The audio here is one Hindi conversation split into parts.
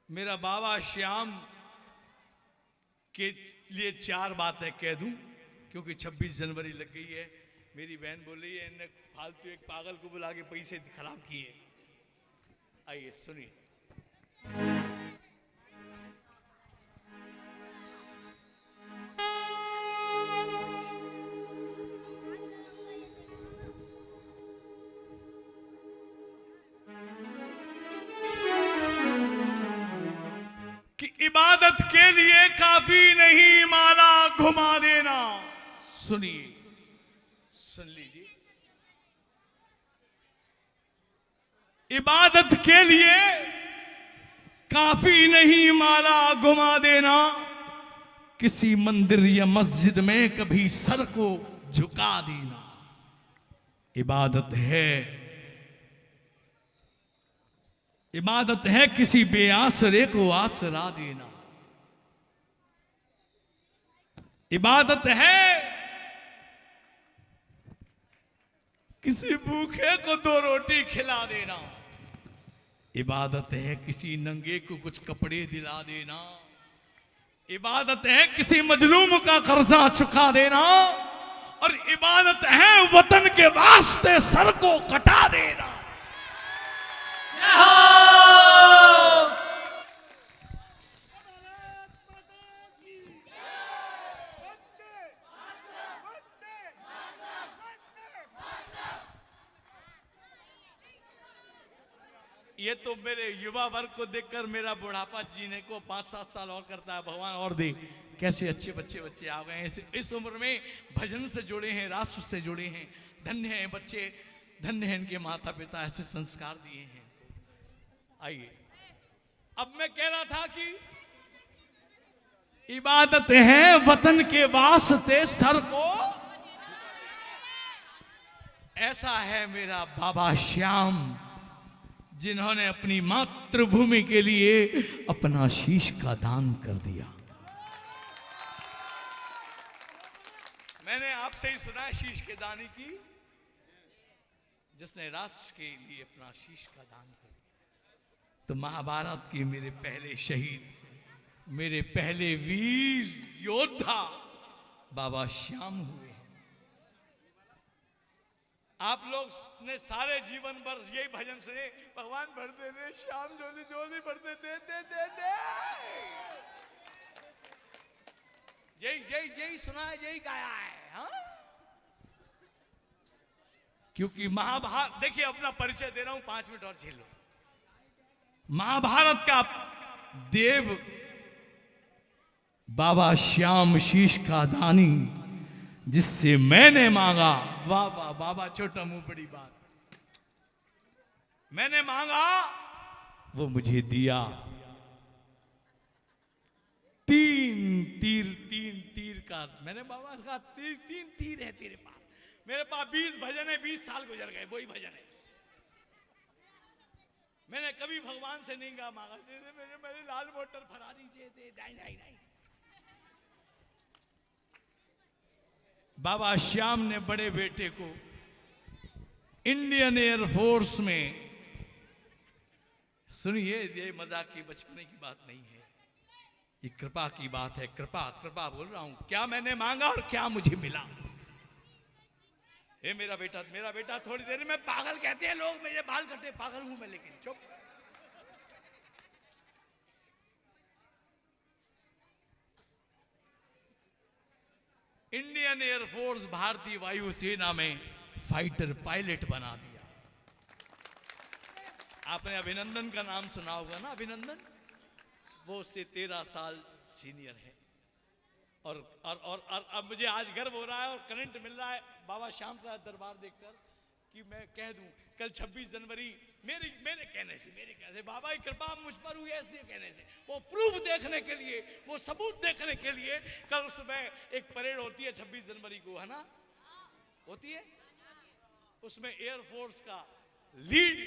मेरा बाबा श्याम के लिए 4 बातें कह दूं, क्योंकि 26 जनवरी लग गई है। मेरी बहन बोल रही है इन्हें फालतू एक पागल को बुला के पैसे खराब किए। आइए सुनिए। कि इबादत के लिए काफी नहीं माला घुमा देना। सुनिए, सुन लीजिए। इबादत के लिए काफी नहीं माला घुमा देना, किसी मंदिर या मस्जिद में कभी सर को झुका देना। इबादत है किसी बेआसरे को आसरा देना। इबादत है किसी भूखे को 2 रोटी खिला देना। इबादत है किसी नंगे को कुछ कपड़े दिला देना। इबादत है किसी मजलूम का कर्जा चुका देना। और इबादत है वतन के वास्ते सर को कटा देना। ये तो मेरे युवा वर्ग को देखकर मेरा बुढ़ापा जीने को 5-7 साल और करता है। भगवान और दे। कैसे अच्छे बच्चे आ गए हैं इस उम्र में, भजन से जुड़े हैं, राष्ट्र से जुड़े हैं। धन्य हैं बच्चे, धन्य हैं इनके माता पिता, ऐसे संस्कार दिए हैं। आइए, अब मैं कह रहा था कि इबादत है वतन के वास्ते सर को। ऐसा है मेरा बाबा श्याम, जिन्होंने अपनी मातृभूमि के लिए अपना शीश का दान कर दिया। मैंने आपसे ही सुना शीश के दानी की, जिसने राष्ट्र के लिए अपना शीश का दान कर दिया। तो महाभारत के मेरे पहले शहीद, मेरे पहले वीर योद्धा बाबा श्याम हुए। आप लोग ने सारे जीवन भर यही भजन सुने, भगवान भरते थे श्याम जोली जोली भरते थे, यही सुना है, यही गाया है। हाँ? क्योंकि महाभारत, देखिए अपना परिचय दे रहा हूं, 5 मिनट और झेल लो। महाभारत का देव बाबा श्याम शीश का दानी, जिससे मैंने मांगा। वाह वाह बाबा, छोटा मुंह बड़ी बात। मैंने मांगा वो मुझे दिया। 3 तीर का मैंने बाबा कहा 3 तीर है तेरे पास। मेरे पास 20 भजन है, 20 साल गुजर गए, वही भजन है। मैंने कभी भगवान से नहीं कहा मांगा दे दे मेरे लाल मोटर फरारी दे। नहीं। बाबा श्याम ने बड़े बेटे को इंडियन एयरफोर्स में, सुनिए ये मजाक की बचपने की बात नहीं है, ये कृपा की बात है। कृपा बोल रहा हूं। क्या मैंने मांगा और क्या मुझे मिला। ये मेरा बेटा थोड़ी देर में पागल कहते हैं लोग, मेरे बाल कटे, पागल हूं मैं, लेकिन चुप। इंडियन एयरफोर्स, भारतीय वायुसेना में फाइटर पायलट बना दिया। आपने अभिनंदन का नाम सुना होगा ना, अभिनंदन। वो उससे 13 साल सीनियर है। और अब मुझे आज गर्व हो रहा है और करंट मिल रहा है बाबा श्याम का दरबार देखकर, कि मैं कह दूं कल 26 जनवरी मेरे कहने से बाबा की कृपा मुझ पर हुई है, इसलिए कहने से, वो प्रूफ देखने के लिए, वो सबूत देखने के लिए। कल सुबह एक परेड होती है 26 जनवरी को, है ना, होती है। उसमें एयरफोर्स का लीड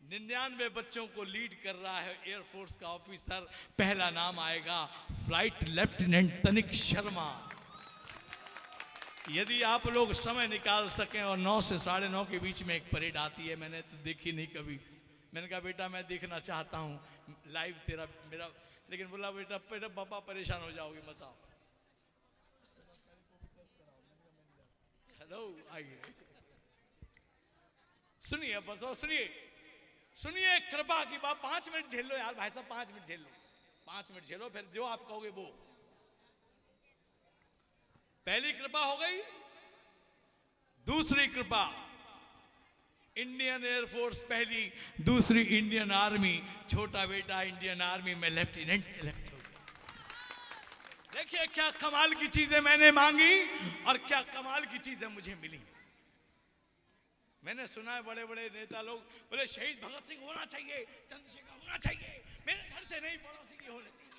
99 बच्चों को लीड कर रहा है एयरफोर्स का ऑफिसर। पहला नाम आएगा फ्लाइट लेफ्टिनेंट तनिक शर्मा। यदि आप लोग समय निकाल सकें और 9 से 9:30 के बीच में एक परेड आती है, मैंने तो देखी नहीं कभी, मैंने कहा बेटा मैं देखना चाहता हूँ लाइव तेरा मेरा, लेकिन बोला बेटा बेटा पापा परेशान हो जाओगे मत आओ। हेलो आइए सुनिए बस सुनिए सुनिए कृपा की बात, 5 मिनट झेल लो यार भाई साहब, 5 मिनट झेल लो, 5 मिनट झेलो, फिर जो आप कहोगे वो। पहली कृपा हो गई। दूसरी कृपा इंडियन एयरफोर्स पहली, दूसरी इंडियन आर्मी, छोटा बेटा इंडियन आर्मी में लेफ्टिनेंट सेलेक्ट हो गया। देखिए क्या कमाल की चीजें मैंने मांगी और क्या कमाल की चीजें मुझे मिली। मैंने सुना है बड़े बड़े नेता लोग बोले शहीद भगत सिंह होना चाहिए, चंद्रशेखर होना चाहिए, मेरे घर से नहीं पड़ोसी की होना चाहिए।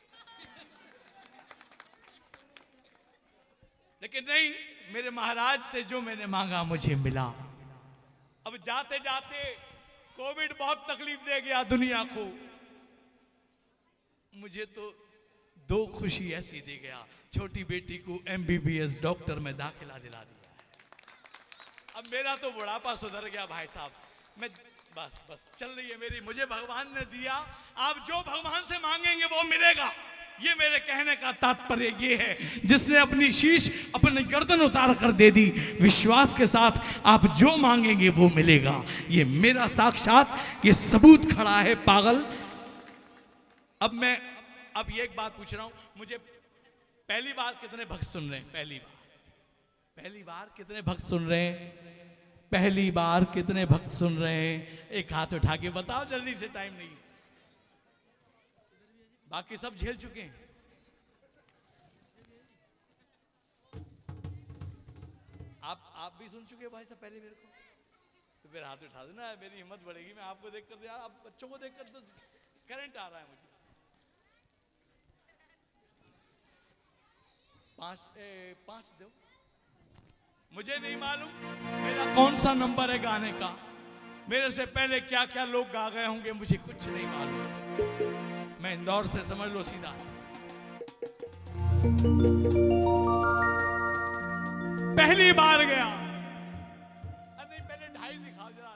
लेकिन नहीं, मेरे महाराज से जो मैंने मांगा मुझे मिला। अब जाते जाते कोविड बहुत तकलीफ दे गया दुनिया को, मुझे तो 2 खुशी ऐसी दे गया, छोटी बेटी को MBBS डॉक्टर में दाखिला दिला दिया है। अब मेरा तो बुढ़ापा सुधर गया भाई साहब, मैं बस चल रही है मेरी, मुझे भगवान ने दिया। आप जो भगवान से मांगेंगे वो मिलेगा, ये मेरे कहने का तात्पर्य ये है। जिसने अपनी शीश अपनी गर्दन उतार कर दे दी, विश्वास के साथ आप जो मांगेंगे वो मिलेगा। ये मेरा साक्षात ये सबूत खड़ा है पागल। अब ये एक बात पूछ रहा हूं, मुझे पहली बार कितने भक्त सुन रहे हैं? पहली बार कितने भक्त सुन रहे हैं? पहली बार कितने भक्त सुन रहे हैं? एक हाथ उठा के बताओ जल्दी से, टाइम नहीं। बाकी सब झेल चुके हैं। आप भी सुन चुके हैं भाई साहब पहले मेरे को, तो फिर हाथ उठा देना, मेरी हिम्मत बढ़ेगी। मैं आपको देखकर यार, आप बच्चों को देखकर तो करंट आ रहा है मुझे। 5 दो, मुझे नहीं मालूम मेरा कौन सा नंबर है गाने का, मेरे से पहले क्या क्या लोग गा गए होंगे मुझे कुछ नहीं मालूम। मैं इंदौर से, समझ लो सीधा। पहली बार गया, नहीं पहले 2.5 दिखाओ जरा।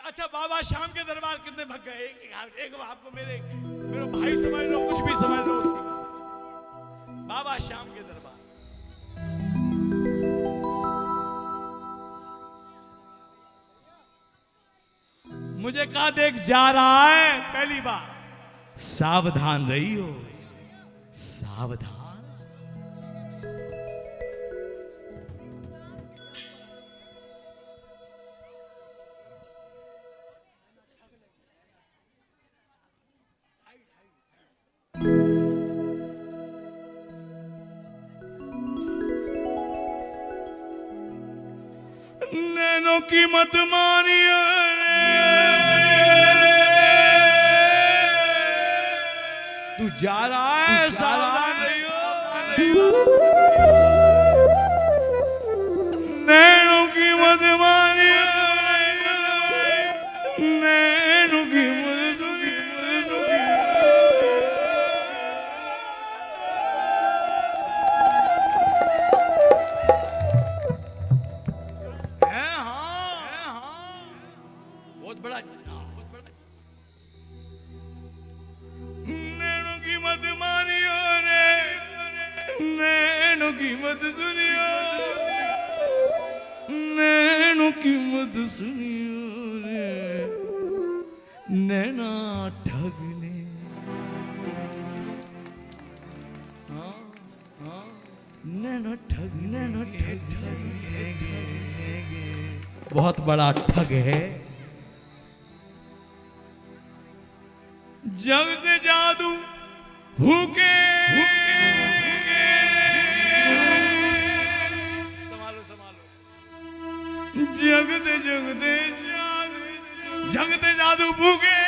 अच्छा बाबा श्याम के दरबार कितने भग गए? एक आपको मेरे भाई समझ लो, कुछ भी समझ लो उसकी। बाबा श्याम के दरबार मुझे कहा देख जा रहा है पहली बार, सावधान रहियो, सावधान। नैनों की मत मानियो, तू जा रहा है, सावधान रहियो। नैनों की मत मानियो, नैनों की मत बहुत बड़ा नैनों की मत मानियो रे, नैनों की मत सुनियो, नैनों की मत सुनियो रे, नैना ठगने। नैना ठग बहुत बड़ा ठग है। जग से जादू भूखे, संभालो जगते जादू भूखे,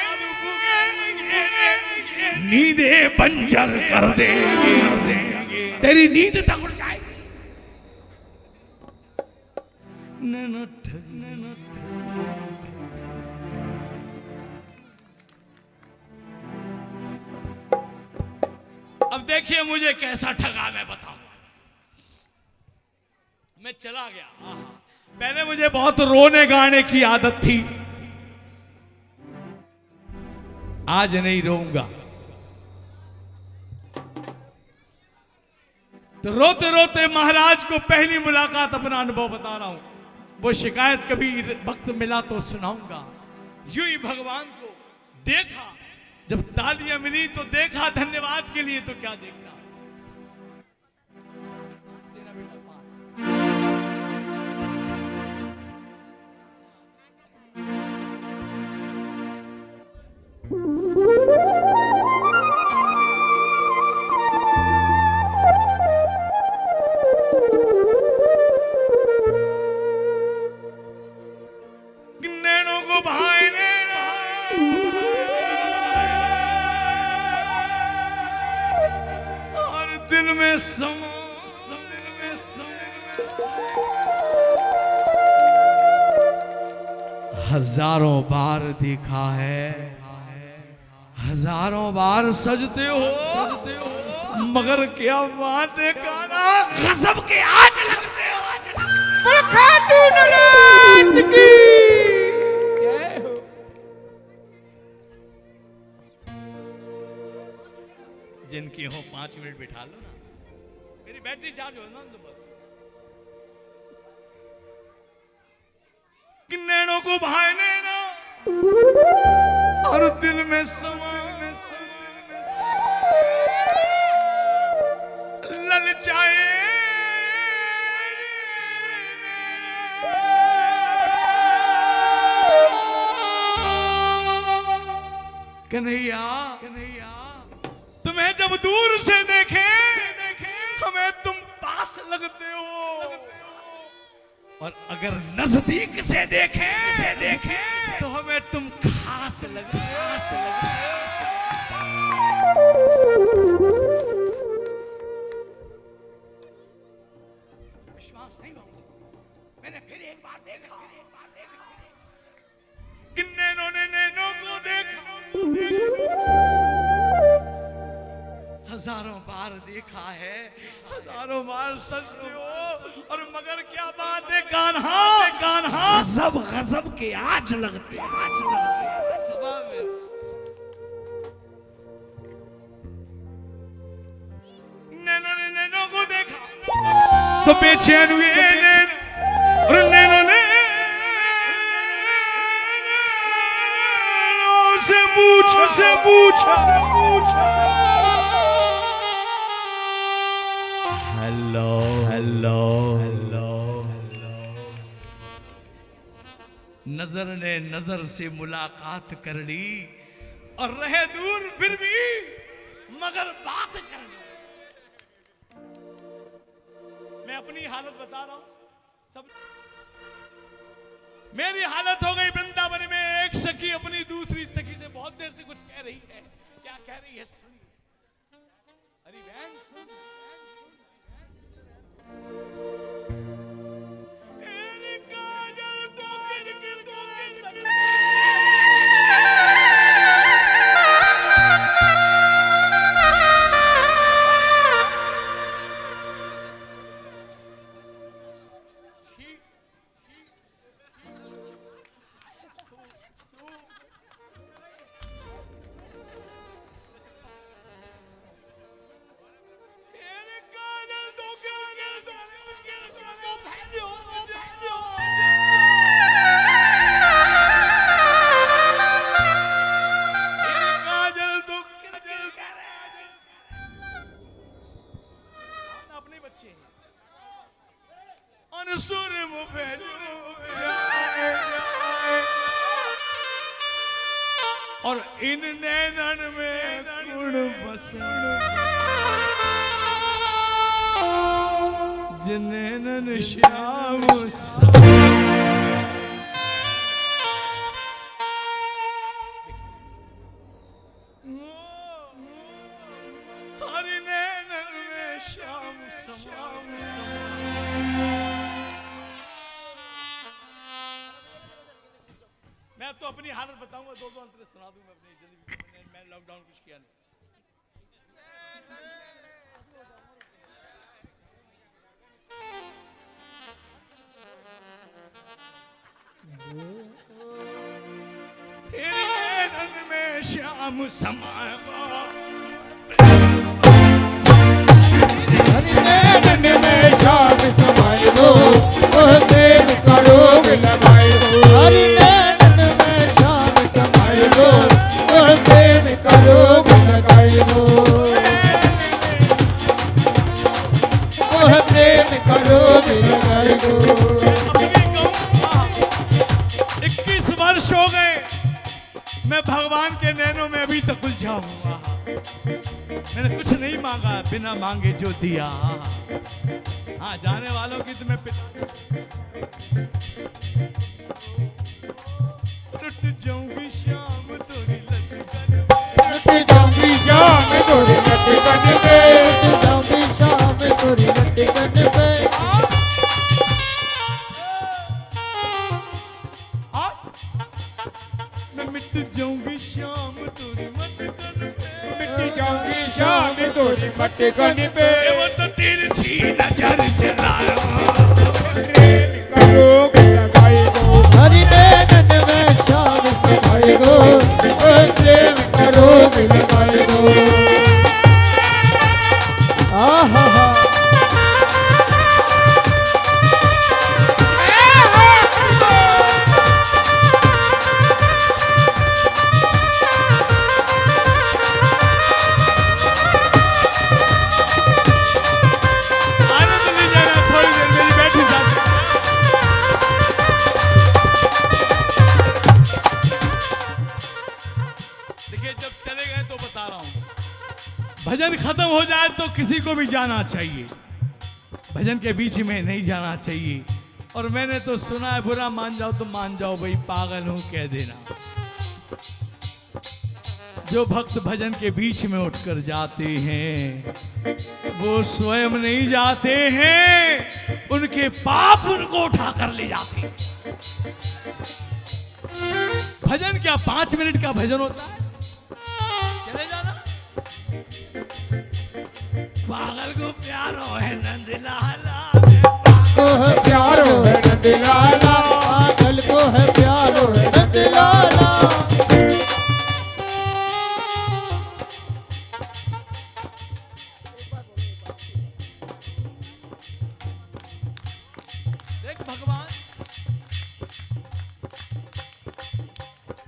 नींदे बंजर कर देंगे, तेरी नींद तक उड़ जाएगी। नैना ठग, नैना ठग। अब देखिए मुझे कैसा ठगा, मैं बताऊंगा। मैं चला गया, पहले मुझे बहुत रोने गाने की आदत थी, आज नहीं रोऊंगा। तो रोते रोते महाराज को पहली मुलाकात अपना अनुभव बता रहा हूं, वो शिकायत कभी वक्त मिला तो सुनाऊंगा। यूं ही भगवान को देखा, जब तालियां मिली तो देखा, धन्यवाद के लिए तो क्या देखना। नैनों को भाई नैना और दिल में समा हजारों बार देखा है, हजारों बार सजते हो, मगर क्या बात है काना, गजब के आज लगते हो। खातून रात की जिनकी हो 5 मिनट बिठा लो ना, मेरी बैटरी चार्ज हो ना। नैनों को भाई नैना और दिल में समा ललचाए कन्हैया, कन्हैया तुम्हें जब दूर से देखे हमें तुम पास लगते हो, और अगर नजदीक से देखे तो हमें तुम खास लगते हो। विश्वास नहीं होगा, मैंने फिर एक बार देखा कि नैनों ने नैनों को देखा, हजारों बार देखा है, हजारों बार सजते हो, और मगर क्या बात है कान्हा, कान्हा गजब गजब के आज लगते, आज लगते। नैनों ने नैनों को देखा, सो बेचैन हुए नैन, और नैनों ने से पूछा हेलो हेलो हेलो। नजर ने नजर से मुलाकात कर ली, और रहे दूर फिर भी मगर बात कर ली। मैं अपनी हालत बता रहा हूं, सब मेरी हालत हो गई वृंदावन में। एक सखी अपनी दूसरी सखी से बहुत देर से कुछ कह रही है, क्या कह रही है सुनिए। हरी बहन सुन, और इन नैनन में गुण बसा, जिनैनन श्याम हरि नैनन में श्याम श्याम। मैं तो अपनी हालत बताऊंगा, दो अंतर सुना दूंगा अपनी जिंदगी। मैं लॉकडाउन कुछ किया नहीं। नैनन में श्याम समाया, नैनन में श्याम समाये दो, ओह प्रेम का रोग लगाए दो। हरि नैनन में श्याम समाये दो, ओह प्रेम का रोग लगाए दो। ओह प्रेम का रोग लगाए दो। 21 वर्ष हो गए, मैं भगवान के नैनों में अभी तक उलझा हुआ। मैंने कुछ नहीं मांगा, बिना मांगे जो दिया। हाँ, जाने वालों की तुम्हें टूट जाऊंगी शाम तोरी लटकन में, टूट जाऊंगी शाम तोरी लटकन में, टूट जाऊंगी शाम तोरी लटकन में। मैं मिट जाऊंगी शाम तोरी मटकन पे, मिट जाऊंगी शाम तोरी मटकन पे। वो तो तिरछी नजर चलाया, प्रेम का रोग लगाए दो। हरि नैनन में श्याम समाये दो, ओह प्रेम का रोग लगाए दो। आहा भजन खत्म हो जाए तो किसी को भी जाना चाहिए, भजन के बीच में नहीं जाना चाहिए। और मैंने तो सुना है, बुरा मान जाओ तो मान जाओ भाई, पागल हूं कह देना। जो भक्त भजन के बीच में उठकर जाते हैं वो स्वयं नहीं जाते हैं, उनके पाप उनको उठा कर ले जाते हैं। भजन क्या 5 मिनट का भजन होता है, चले जाना। पागल को प्यारो है नंदलाला, को है प्यारो है नंदलाला, पागल को है प्यारो है नंदलाला। देख भगवान,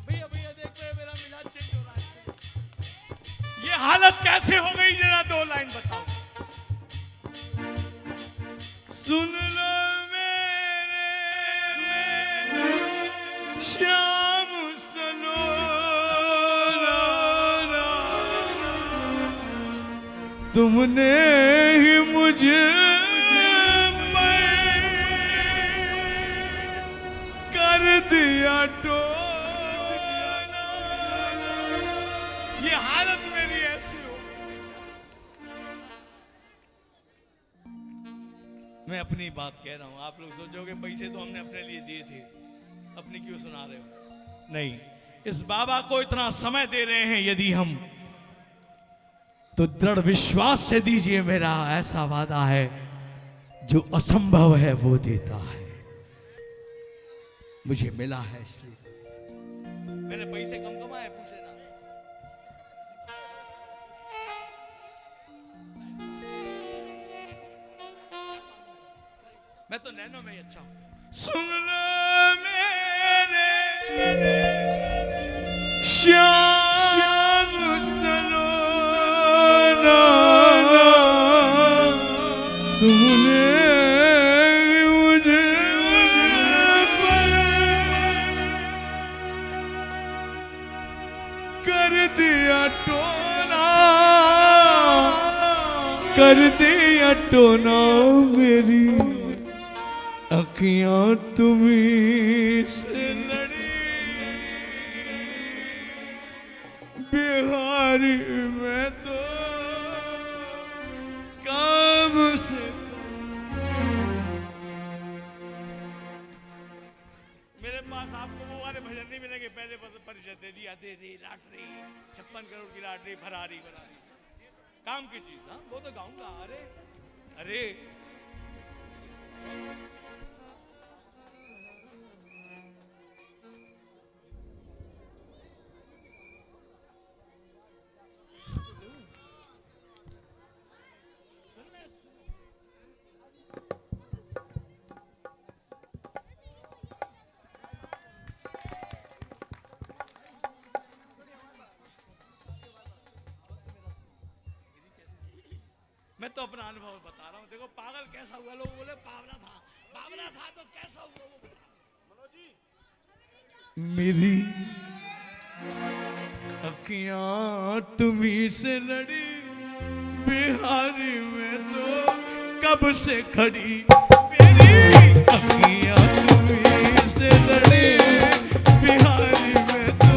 भैया भैया देख मेरा मिलाद चेंज हो रहा है। ये हालत कैसे हो गई, जरा 2 लाइन बताओ। सुन लो मेरे श्याम सलोना, तुमने ही मुझे कर दिया टोना। ये हालत मेरी ऐसी हो, मैं अपनी बात कह रहा हूं। आप लोग सोचोगे पैसे तो हमने अपने लिए दिए थे, अपनी क्यों सुना रहे हो? नहीं, इस बाबा को इतना समय दे रहे हैं यदि हम, तो दृढ़ विश्वास से दीजिए, मेरा ऐसा वादा है जो असंभव है वो देता है। मुझे मिला है इसलिए मैंने पैसे कम कमाए, पूछे ना। मैं तो नैनो में ही अच्छा हूं। सुन लो मेरे श्याम सलोना, तुमने मुझे कर दिया टोना, कर दिया टोना। मेरी अखियां तुम्हीं से लड़ी, बिहारी मैं तो काम से। मेरे पास आपको वो वाले भजन नहीं मिलेंगे, पहले परिचय दे दिया, दे दी लॉटरी, 56 करोड़ की लॉटरी, फरारी बनारी, काम की चीज ना, वो तो गाऊंगा। अरे अरे मैं तो अपना अनुभव बता रहा हूँ। देखो पागल कैसा हुआ, लोग बोले बावला था, बावला था तो कैसा हुआ वो बता। मेरी अखियां तुम्ही से लड़ी, बिहारी में तो कब से खड़ी। मेरी अखियां तुम्ही से लड़ी, बिहारी में तो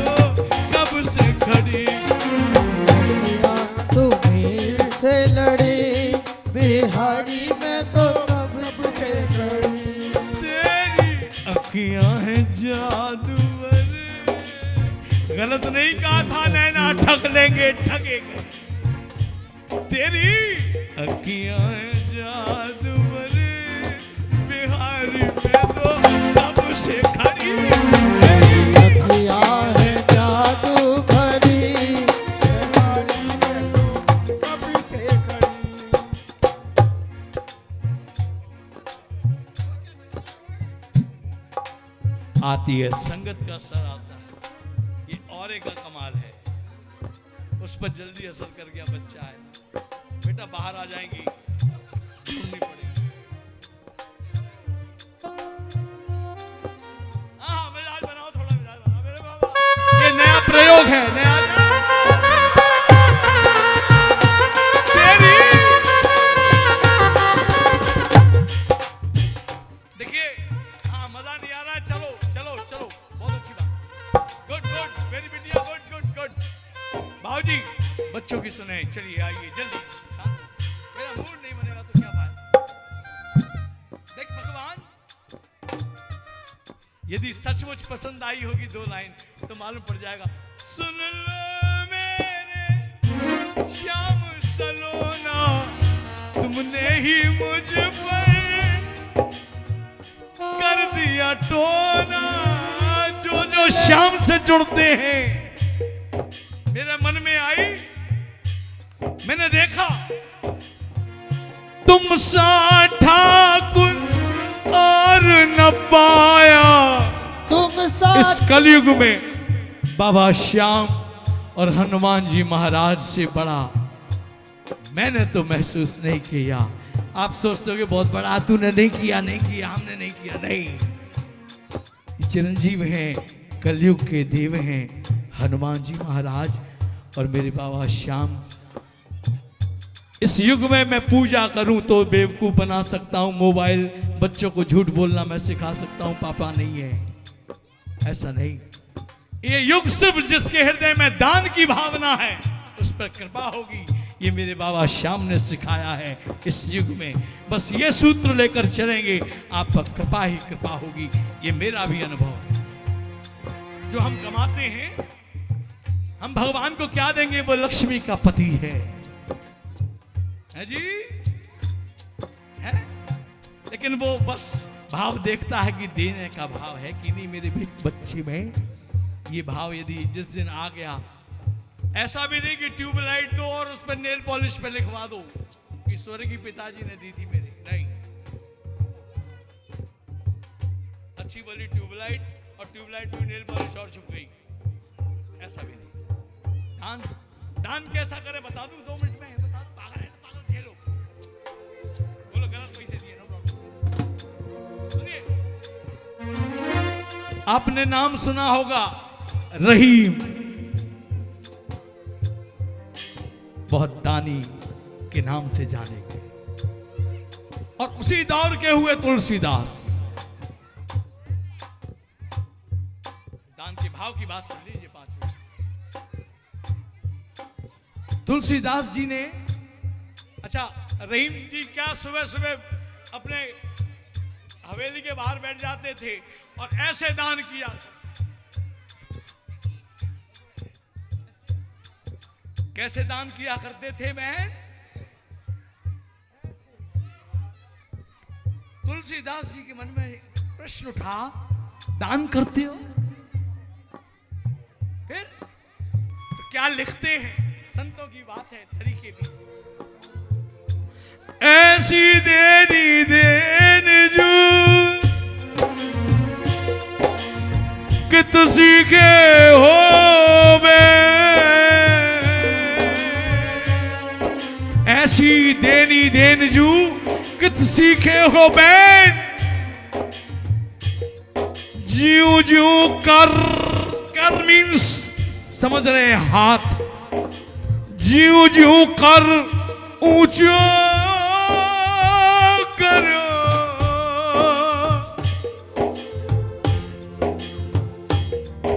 कब से खड़ी। तुम्ही से लड़ी, बिहारी में तो कब से खड़ी। तेरी अखियां हैं जादूगर, गलत नहीं कहा था नैना, ठग लेंगे ठगेंगे। तेरी अखियां हैं जादूगर, बिहारी में तो कब से खड़ी। अखियां हैं जादू भरी, बिहारी में तो कब से खड़ी। आती है संगत का असर आता है, ये औरे का कमाल है। उस पर जल्दी असर कर गया बच्चा है, बेटा बाहर आ जाएंगी, सुननी पड़ेगी। हाँ मिजाज बनाओ, थोड़ा मिजाज बनाओ मेरे बाबा। ये नया प्रयोग है, नया। तेरी देखिए, हाँ मजा नहीं आ रहा है, चलो चलो चलो, बहुत अच्छी बात, गुड गुड, मेरी बिटिया गुड गुड गुड। भाऊजी बच्चों की सुने, चलिए आइए जल्दी, शांत। मेरा मूड नहीं बनेगा तो क्या फायदा। देख भगवान, यदि सचमुच पसंद आई होगी दो लाइन तो मालूम पड़ जाएगा। सुन लो मेरे श्याम सलोना, तुमने ही मुझ पर कर दिया टोना। जो जो श्याम से जुड़ते हैं, मेरे मन में आई, मैंने देखा तुम सा ठाकुर और न पाया। तुम सा इस कलयुग में बाबा श्याम और हनुमान जी महाराज से बड़ा मैंने तो महसूस नहीं किया। आप सोचते हो कि बहुत बड़ा तूने नहीं किया, नहीं किया, हमने नहीं किया, नहीं। चिरंजीव हैं, कलयुग के देव हैं हनुमान जी महाराज और मेरे बाबा श्याम। इस युग में मैं पूजा करूं तो बेवकूफ बना सकता हूं, मोबाइल बच्चों को झूठ बोलना मैं सिखा सकता हूं, पापा नहीं है, ऐसा नहीं। ये युग सिर्फ जिसके हृदय में दान की भावना है उस पर कृपा होगी, ये मेरे बाबा श्याम ने सिखाया है। इस युग में बस ये सूत्र लेकर चलेंगे, आप पर कृपा ही कृपा होगी, ये मेरा भी अनुभव है। जो हम कमाते हैं हम भगवान को क्या देंगे, वो लक्ष्मी का पति है जी, है। लेकिन वो बस भाव देखता है कि देने का भाव है कि नहीं मेरे बच्चे में। ये भाव यदि जिस दिन आ गया, ऐसा भी नहीं कि ट्यूबलाइट दो और उस पर नेल पॉलिश पे लिखवा दो कि स्वर्गीय पिताजी ने दी थी मेरे, नहीं। अच्छी वाली ट्यूबलाइट और ट्यूबलाइट में नेल पॉलिश और छुप गई, ऐसा भी नहीं। दान दान कैसा करे बता दूं 2 मिनट में, बता दूं। पागल है तो पागल झेलो, बोलो गलत पैसे दिए, नो प्रॉब्लम। सुनिए, आपने नाम सुना होगा रहीम, बहुत दानी के नाम से जाने गए, और उसी दौर के हुए तुलसीदास। दान के भाव की बात सुन लीजिए 5 मिनट। तुलसीदास जी ने, अच्छा रहीम जी क्या सुबह सुबह अपने हवेली के बाहर बैठ जाते थे और ऐसे दान किया। कैसे दान किया करते थे बहन? तुलसीदास जी के मन में प्रश्न उठा, दान करते हो फिर तो क्या लिखते हैं? संतों की बात है, तरीके भी। ऐसी देनी देन जो कि तुसी के हो बे, ऐसी देनी हो बैन, ज्यू ज्यू कर, कर मीन्स समझ रहे हैं हाथ, ज्यू ज्यू कर ऊंचा करो,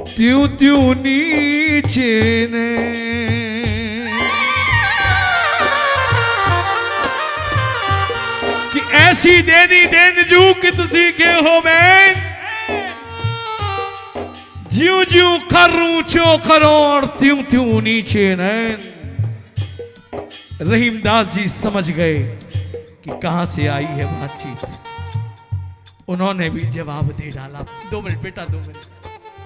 त्यों त्यों नीचे ने, कि ऐसी देनी देन जू कि तुसी के हो बैन, ज्यू ज्यू कर ऊंचो करो और त्यों त्यों नीचे नैन। रहीमदास जी समझ गए कि कहां से आई है बातचीत, उन्होंने भी जवाब दे डाला। 2 मिनट बेटा, 2 मिनट,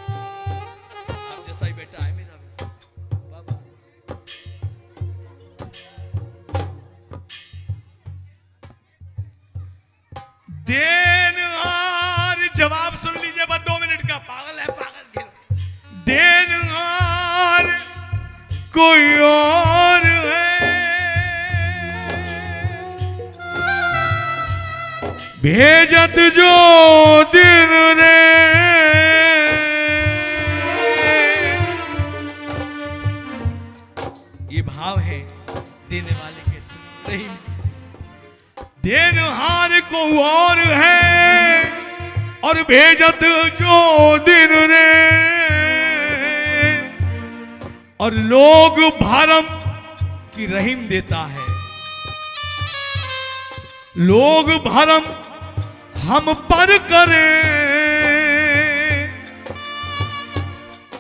आप जैसा ही बेटा है मेरा भी। बाबा देनहार, जवाब सुन लीजिए बस 2 मिनट का, पागल है पागल। देनहार कोई और है, भेजत जो दिन रे, ये भाव है देने वाले के रहीम। देनहार को और है और भेजत जो दिन रे, और लोग भरम की रहीम देता है, लोग भरम हम पर करें,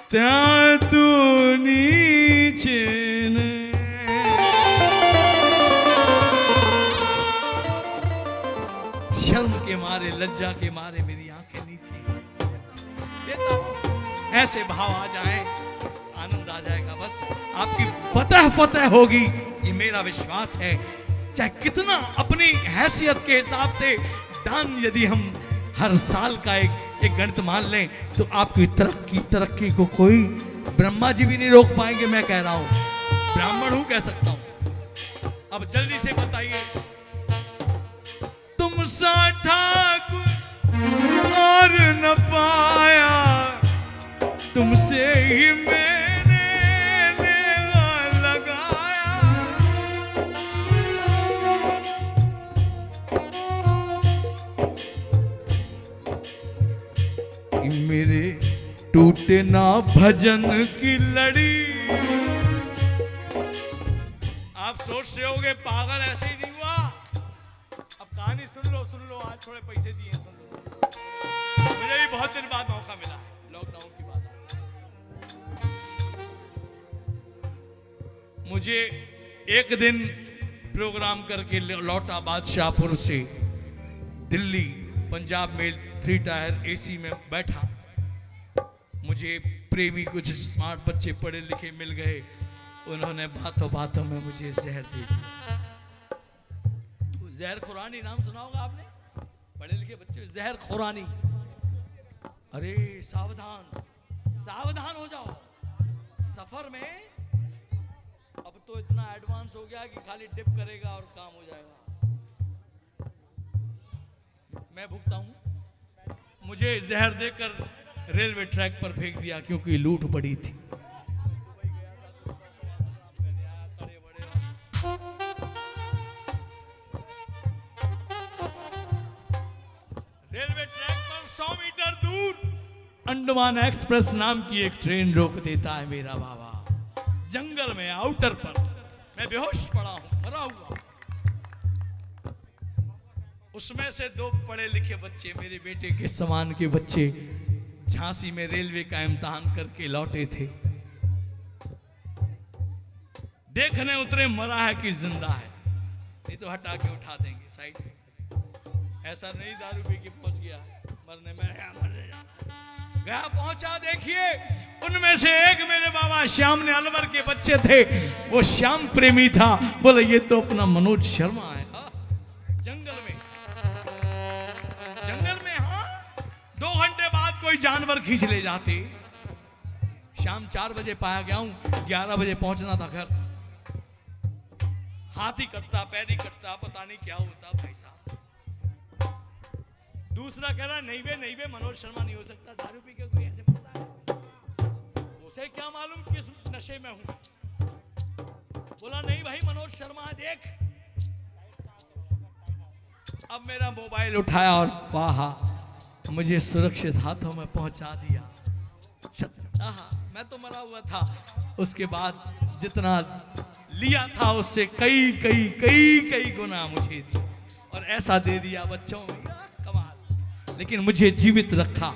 त्या तू नीचे ने। शर्म के मारे, लज्जा के मारे मेरी आंखें नीचे देता हूं। ऐसे भाव आ जाए, आनंद आ जाएगा। बस आपकी फतह फतह होगी, ये मेरा विश्वास है। चाहे कितना अपनी हैसियत के हिसाब से दान यदि हम हर साल का एक गणित मान लें तो आपकी तरक्की को कोई ब्रह्मा जी भी नहीं रोक पाएंगे। मैं कह रहा हूं, ब्राह्मण हूं, कह सकता हूं। अब जल्दी से बताइए, तुम सा ठाकुर और न पाया, तुमसे ही मैंने लगाया, मेरे टूटे ना भजन की लड़ी। आप सोचते होगे पागल ऐसे ही नहीं हुआ। अब कहानी सुन लो, आज थोड़े पैसे दिए, सुन लो। मुझे भी बहुत दिन बाद मौका मिला है, लॉकडाउन की बात है। मुझे एक दिन प्रोग्राम करके लौटा बादशाहपुर से दिल्ली, पंजाब में 3 टायर एसी में बैठा। मुझे प्रेमी कुछ स्मार्ट बच्चे पढ़े लिखे मिल गए, उन्होंने बातों बातों में मुझे जहर दे दिया। जहर खुरानी नाम सुना होगा आपने, पढ़े लिखे बच्चे, जहर खुरानी। अरे सावधान सावधान हो जाओ, सफर में अब तो इतना एडवांस हो गया कि खाली डिप करेगा और काम हो जाएगा। मैं भुगता हूं, मुझे जहर देकर रेलवे ट्रैक पर फेंक दिया क्योंकि लूट पड़ी थी। रेलवे ट्रैक पर 100 मीटर दूर अंडमान एक्सप्रेस नाम की एक ट्रेन रोक देता है मेरा बाबा, जंगल में आउटर पर। मैं बेहोश पड़ा हूं, मरा हुआ। उसमें से 2 पढ़े लिखे बच्चे, मेरे बेटे के समान के बच्चे, झांसी में रेलवे का इम्तिहान करके लौटे थे। देखने उतरे मरा है कि जिंदा है, नहीं तो हटा के उठा देंगे साइड में। ऐसा नहीं दारू पी के पहुंच गया मरने में, गया पहुंचा। देखिए उनमें से एक मेरे बाबा श्याम ने अलवर के बच्चे थे, वो श्याम प्रेमी था। बोले ये तो अपना मनोज शर्मा है। हाँ, जंगल में हाँ 2 घंटे बाद कोई जानवर खींच ले जाते। शाम 4 बजे पाया गया हूं, 11 बजे पहुंचना था घर। हाथी कटता, पैरी कटता, पता नहीं क्या होता भाई साहब। दूसरा कह रहा नहीं बे मनोज शर्मा नहीं हो सकता, दारू पी के कोई ऐसे पड़ता है, उसे क्या मालूम किस नशे में हूं। बोला नहीं भाई मनोज शर्मा है, देख। अब मेरा मोबाइल उठाया और वाह मुझे सुरक्षित हाथों में पहुंचा दिया। मैं तो मरा हुआ था। उसके बाद जितना लिया था उससे कई गुना मुझे दी, और ऐसा दे दिया बच्चों में, कमाल। लेकिन मुझे जीवित रखा।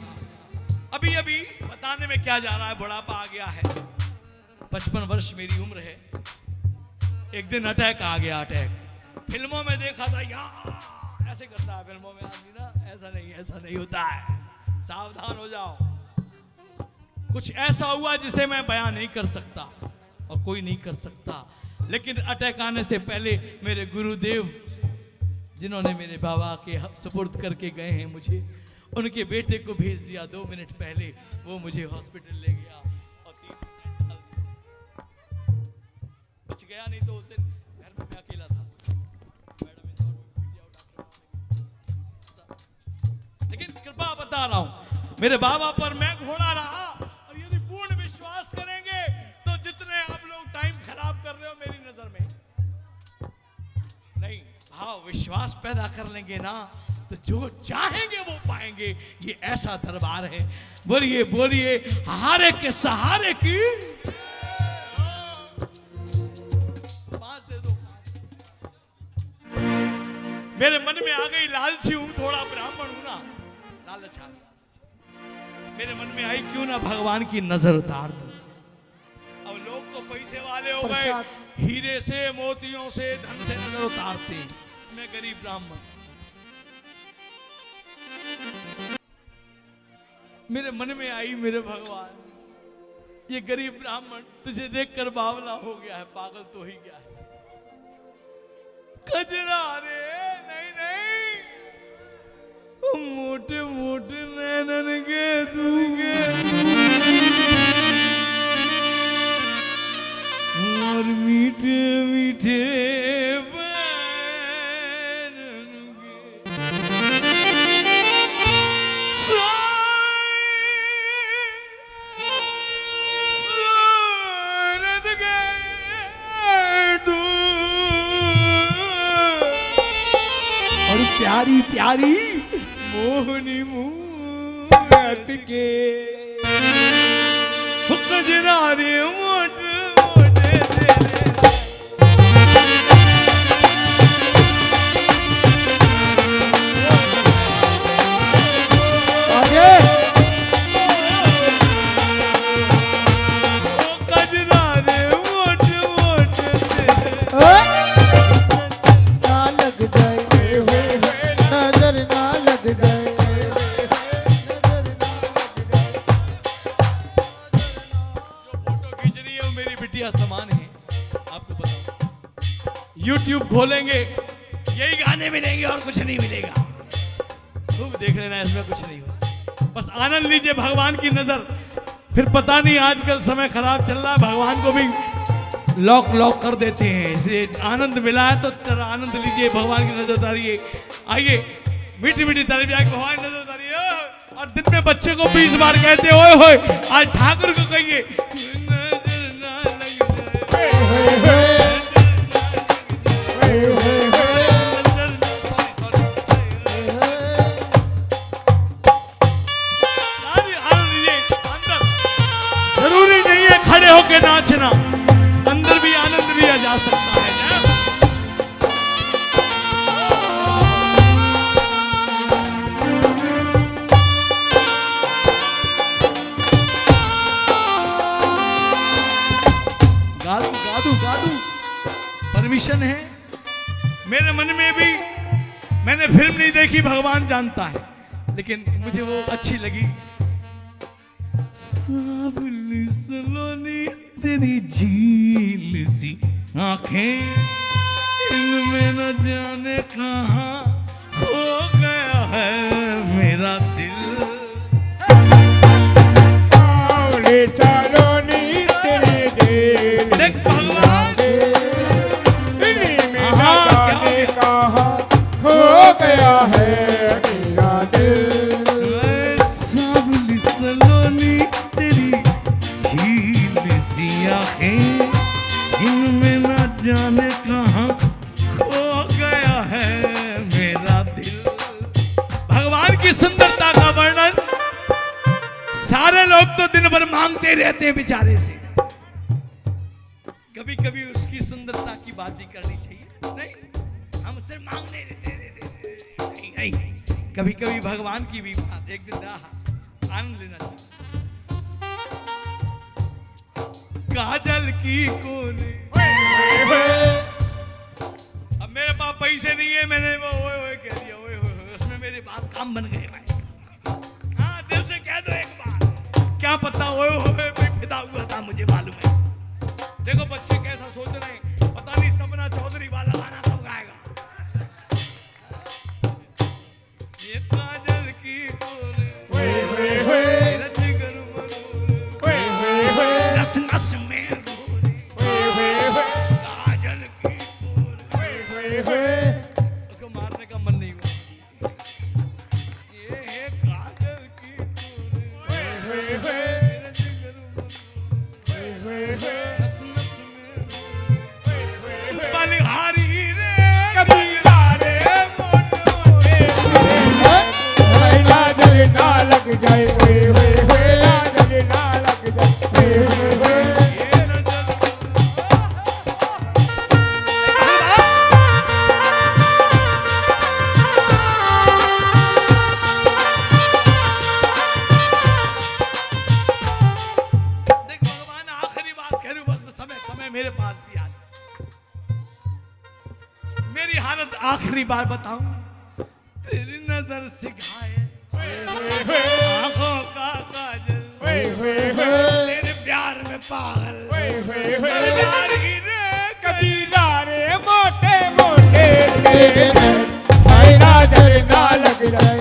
अभी बताने में क्या जा रहा है, बुढ़ापा आ गया है, 55 वर्ष मेरी उम्र है। एक दिन अटैक आ गया। अटैक फिल्मों में देखा था, यार ऐसे करता है फिल्मों में आदमी ना, ऐसा नहीं होता है, सावधान हो जाओ। कुछ ऐसा हुआ जिसे मैं बयान नहीं कर सकता और कोई नहीं कर सकता। लेकिन अटैक आने से पहले मेरे गुरुदेव, जिन्होंने मेरे बाबा के सुपुर्द करके गए हैं मुझे, उनके बेटे को भेज दिया 2 मिनट पहले। वो मुझे हॉस्पिटल ले गया और 3 मिनट डाल दिया। बच गया, नहीं तो उस दिन घर में मैं अकेला था। मैडम इंदौर में वीडियो डॉक्टर, लेकिन कृपा बता रहा हूं, मेरे बाबा पर मैं घोड़ा रहा। और यदि पूर्ण विश्वास करेंगे तो जितने आप लोग टाइम खराब कर रहे हो मेरी नजर में, नहीं भाव विश्वास पैदा कर लेंगे ना, तो जो चाहेंगे वो पाएंगे। ये ऐसा दरबार है। बोलिए हारे के सहारे की। 5 दे दो। मेरे मन में आ गई, लालची हूं, थोड़ा ब्राह्मण हूं ना, लालच आ गया मेरे मन में आई, क्यों ना भगवान की नजर उतार दूं। अब लोग तो पैसे वाले हो गए, हीरे से मोतियों से धन से नजर उतारते, मैं गरीब ब्राह्मण। मेरे मन में आई, मेरे भगवान ये गरीब ब्राह्मण तुझे देखकर बावला हो गया है, पागल तो ही गया है। कजरा रे नहीं, मोटे नैनन के दूंगे और मीठे प्यारी मोहनी मूरत के कजरा रे मोटे समान है। आपको बताओ, YouTube खोलेंगे यही गाने मिलेंगे और कुछ नहीं मिलेगा। खूब देख लेना, इसमें कुछ नहीं होगा, बस आनंद लीजिए भगवान की नजर। फिर पता नहीं आजकल समय खराब चल रहा है, भगवान को भी लॉक कर देते हैं। इसलिए आनंद मिला है तो आनंद लीजिए, भगवान की नजर उतारिए। आइए मीठी तारीफ आके भगवान की नजर उतारिए। और दिन में बच्चे को 20 बार कहते ओए होए, आज ठाकुर को कहिए जरूरी नहीं है खड़े होके नाचना, अंदर भी आनंद लिया जा सकता है। गादू परमिशन है। मेरे मन में भी, मैंने फिल्म नहीं देखी भगवान जानता है, लेकिन मुझे वो अच्छी लगी। सावली सलोनी तेरी झील सी आंखें, इनमें न जाने कहां खो गया है मेरा दिल। सावली सलोनी तेरी झील देख भगवान कहां खो गया है मेरा दिल। ऐसी आंखें इनमें न जाने कहाँ खो गया है मेरा दिल। भगवान की सुंदरता का वर्णन सारे लोग तो दिन भर मांगते रहते हैं बेचारे से, कभी कभी उसकी सुंदरता की बात भी करनी चाहिए। नहीं, हम सिर्फ मांगने नहीं, नहीं, कभी कभी भगवान की भी बात एक दिन आनंद लेना चाहिए। काजल की कोने, अब मेरे पास पैसे नहीं है, मैंने वो ओए ओए कह दिया, ओए ओए, उसमें मेरी बात काम बन गए भाई। हाँ, दिल से कह दो एक बार, क्या पता ओए ओए पे फिदा हुआ था, मुझे मालूम है। देखो बच्चे कैसा सोच रहे हैं, पता नहीं सपना चौधरी वाला गाना कब गाएगा। ये काजल की कोने, रच गरुमरोरे, नस नस में गोरे, काजल की कोने, उसको मारने का मन नहीं हुआ। ये है काजल की कोने, रच गरुमरोरे, नस नस में गोरे, बलिहारी रे कबीरा रे मोनो रे, लाजल ना लग जाए, लाजल ना लग जाए। ये नजर देख भगवान, आखिरी बात कह दूं बस, समय मेरे पास भी आज मेरी हालत आखिरी बार बताऊं। तेरी नजर सिखाए आंखों का काजल, तेरे प्यार में पागल, बलिहारी रे कबीरा रे मोटे मोटे लाजल ना लग जाए,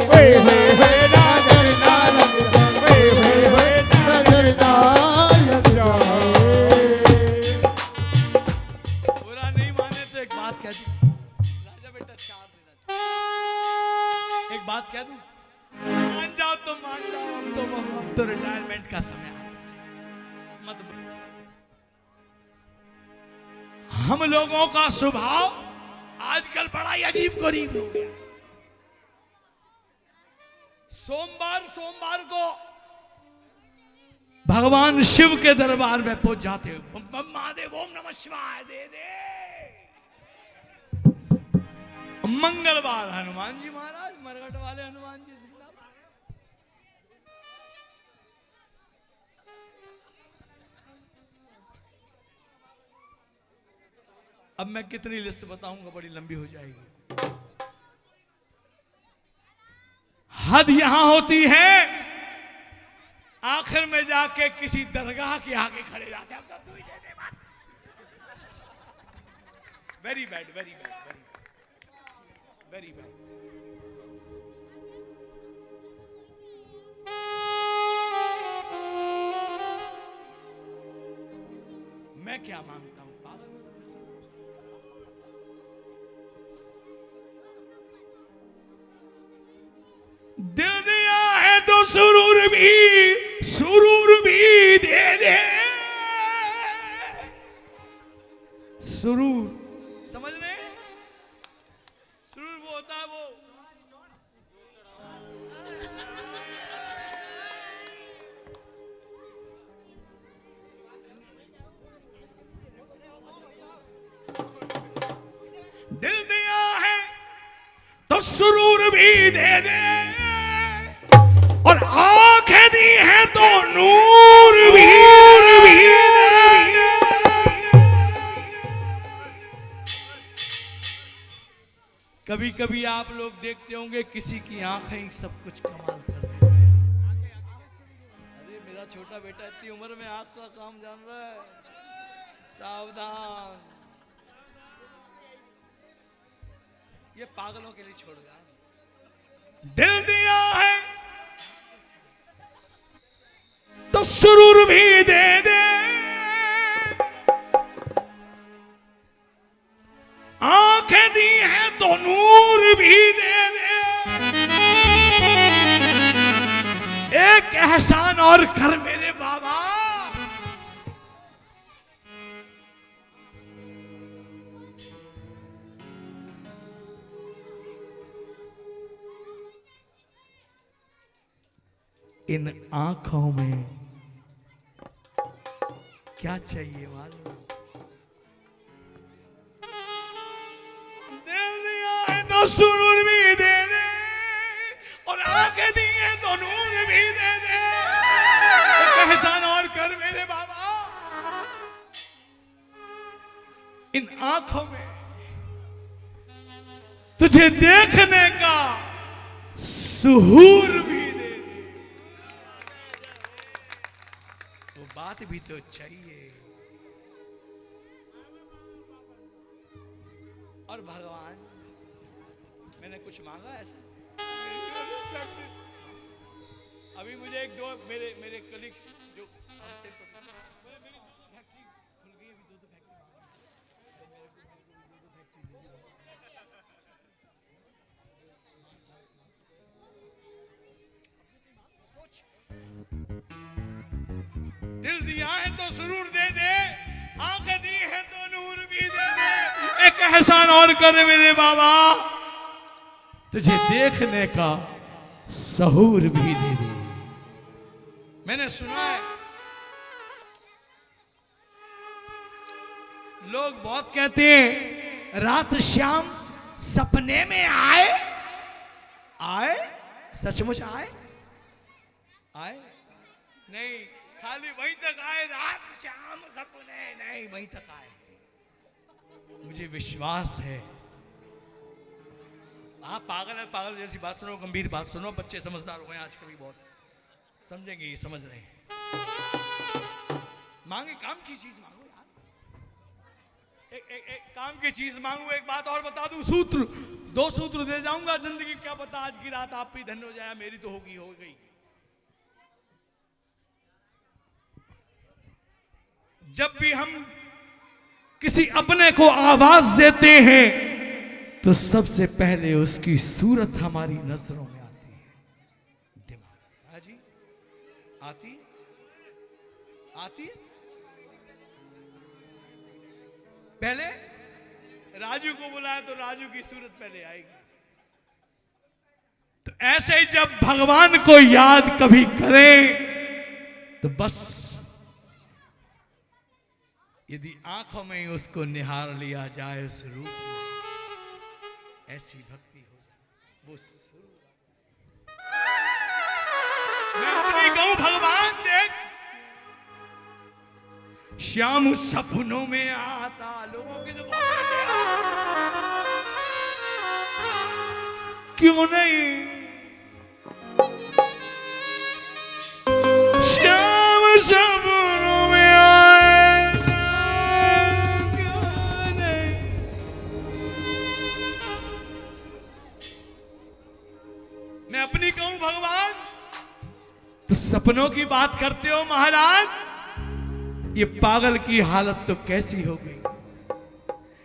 लाजल ना लग जाए, लाजल ना लग जाए। बुरा नहीं माने तो एक बात कह दूं, राजा बेटा चार देना चाहिए। एक बात कह दूं, मान जाओ तो मान जाओ, अब तो रिटायरमेंट का समय है, मत बोलो। हम लोगों का स्वभाव आजकल बड़ा ही अजीब गरीब हो गया। सोमवार को भगवान शिव के दरबार में पहुंच जाते हो, महादेव ओम नमः शिवाय दे दे। मंगलवार हनुमान जी महाराज, मरघट वाले हनुमान जी जिंदाबाद। अब मैं कितनी लिस्ट बताऊंगा, बड़ी लंबी हो जाएगी। हद यहां होती है, आखिर में जाके किसी दरगाह के आगे खड़े जाते हैं। Very bad, very bad, very bad. मैं क्या मांगता हूं दिल दिया है तो सुरूर भी दे दे। सुरूर समझ रहे हैं? सुरूर वो होता है वो दिल दिया है तो सुरूर भी दे दे, और आंखें दी है तो नूर भी दे दे। कभी कभी आप लोग देखते होंगे किसी की आंखें सब कुछ कमाल कर देती हैं। अरे मेरा छोटा बेटा इतनी उम्र में आंख का काम जान रहा है, सावधान। ये पागलों के लिए छोड़ दिया। दिल दिया है तो सुरूर भी दे दे, आंखें दी हैं तो नूर भी दे दे। एक एहसान और कर मेरे बाबा, इन आंखों में क्या चाहिए मालूम? दिल दिया है तो सुरूर भी दे दे, और आंखें दी है तो नूर भी दे दे। एक एहसान और कर मेरे बाबा, इन आंखों में तुझे देखने का सुहूर भी दे दे। वो बात भी तो चाहिए। और भगवान, मैंने कुछ मांगा ऐसा? अभी मुझे एक दो मेरे कलीग्स जो दिल दिया है तो सुरूर दे दे, आंखें दी है तो नूर भी दे दे। एक एहसान और कर मेरे बाबा, तुझे देखने का सहूर भी दे दे। मैंने सुना है लोग बहुत कहते हैं रात शाम सपने में आए। आए? सचमुच आए? आए नहीं, खाली वहीं तक आए, रात शाम सपने नहीं, वहीं तक आए। मुझे विश्वास है आप पागल है, पागल जैसी बात सुनो, गंभीर बात सुनो। बच्चे समझदार हो गए आज कभी, बहुत समझेंगे, ये समझ रहे हैं। मांगे काम की चीज मांगो यार, एक काम की चीज मांगो। एक बात और बता दूं, सूत्र, 2 सूत्र दे जाऊंगा जिंदगी। क्या पता आज की रात आप भी धन्य हो जाए, मेरी तो हो गई। जब भी हम किसी अपने को आवाज देते हैं तो सबसे पहले उसकी सूरत हमारी नजरों में आती है, दिमाग। हाँ जी, आती पहले राजू को बुलाया तो राजू की सूरत पहले आएगी। तो ऐसे ही जब भगवान को याद कभी करें तो बस यदि आंखों में ही उसको निहार लिया जाए उस रूप में, ऐसी भक्ति हो जाए वो मैं अपनी कहूं भगवान देख, श्याम सपनों में आता। लोगों की तो क्यों नहीं? श्याम सपनों में आए, क्यों नहीं? मैं अपनी कहूं भगवान, तो सपनों की बात करते हो महाराज। ये पागल की हालत तो कैसी हो गई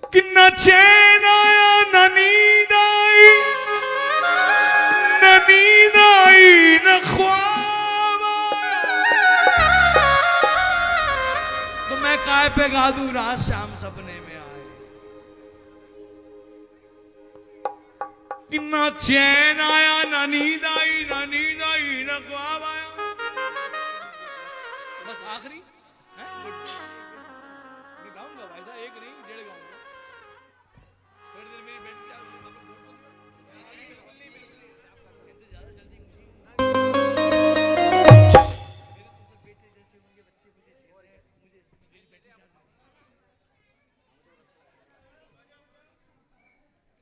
कि न चैन आया न नींद आई, न नींद आई न ख्वाब आया। तो मैं काय पे गा दूं रात शाम सपने में आए कि न चैन आया न नींद आई, न नींद आई न ख्वाब आया। बस आखिरी मैं गाऊंगा भाई साहब, एक नहीं 1.5 गाऊंगा। थोड़ी देर मेरी बेटी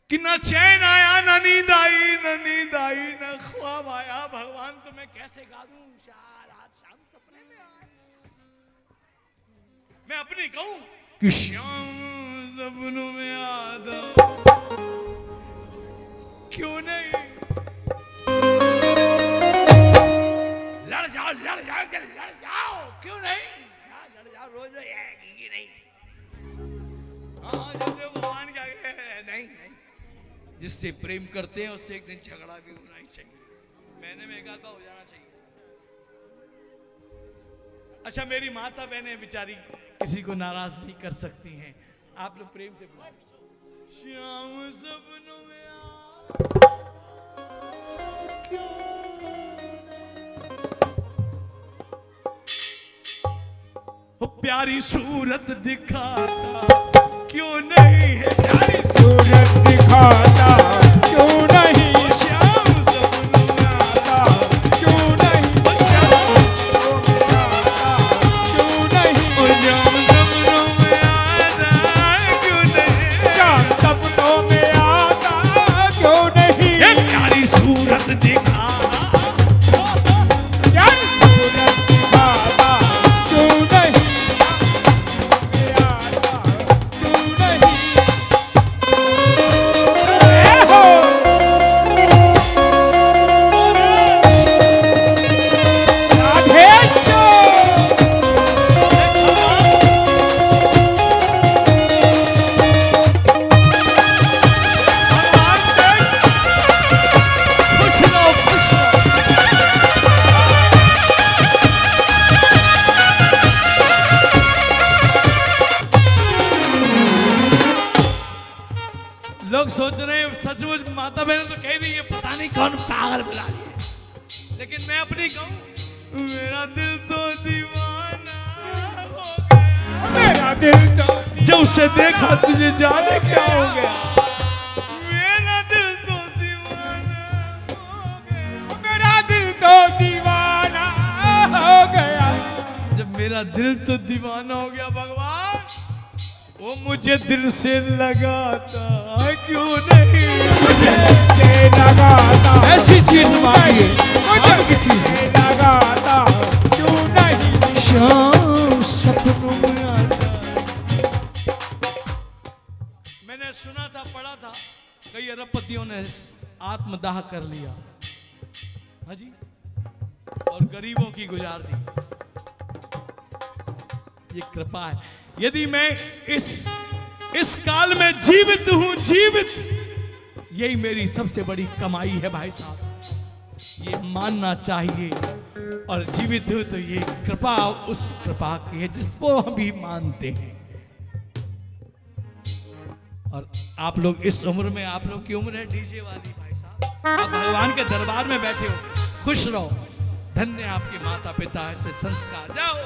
कि न चैन आया न नींद आई, न नींद आई न ख्वाब आया। भगवान तो मैं कैसे गा दूं रात शाम सपने में आए। मैं अपनी कहूं कि श्याम सपनों में आता, क्यों नहीं? लड़ जाओ लड़ जाओ, क्यों नहीं? लड़ जाओ रोज नहीं। हाँ जैसे भगवान क्या नहीं, जिससे प्रेम करते हैं उससे एक दिन झगड़ा भी होना ही चाहिए, महीने में एक आधा हो जाना चाहिए। अच्छा मेरी माता बहनें बेचारी किसी को नाराज नहीं कर सकती हैं, आप लोग प्रेम से बुलाओ। श्याम सपनों में आ, क्यों वो प्यारी सूरत दिखाता क्यों नहीं है, प्यारी सूरत दिखाता क्यों नहीं, श्याम सपनों में आता क्यों नहीं, श्याम क्यों नहीं, सपनों में आता क्यों नहीं, श्याम सपनों में आता क्यों नहीं, ये प्यारी सूरत दिखाता प्यारी सूरत दिखाता क्यों नहीं, में आता क्यों नहीं। ए हो राधेश्वर खुश रहो, खुश रहो। लोग सोच रहे हैं सचमुच माता बहन तो कह रही है पता नहीं कौन पागल बुला रही है, लेकिन मैं अपनी कहूं मेरा दिल तो दीवाना हो गया, मेरा दिल तो जब उसे देखा तुझे जाने क्या हो गया, मेरा दिल तो दीवाना हो गया, मेरा दिल तो दीवाना हो गया। जब मेरा दिल तो दीवाना हो गया भगवान, वो मुझे दिल से लगाता क्यों नहीं, मुझे से लगाता ऐसी चीज मांगिए मुझे की चीज से लगाता क्यों नहीं, शाम सपनों में आता। मैंने सुना था, पढ़ा था, कई अरबपतियों ने आत्मदाह कर लिया, हाँ जी, और गरीबों की गुजार दी। ये कृपा है। यदि मैं इस काल में जीवित हूं, जीवित, यही मेरी सबसे बड़ी कमाई है भाई साहब, ये मानना चाहिए। और जीवित हूं तो ये कृपा उस कृपा की है जिसको हम भी मानते हैं। और आप लोग इस उम्र में, आप लोग की उम्र है डीजे वाली भाई साहब, आप भगवान के दरबार में बैठे हो, खुश रहो, धन्य आपके माता पिता ऐसे संस्कार। जाओ,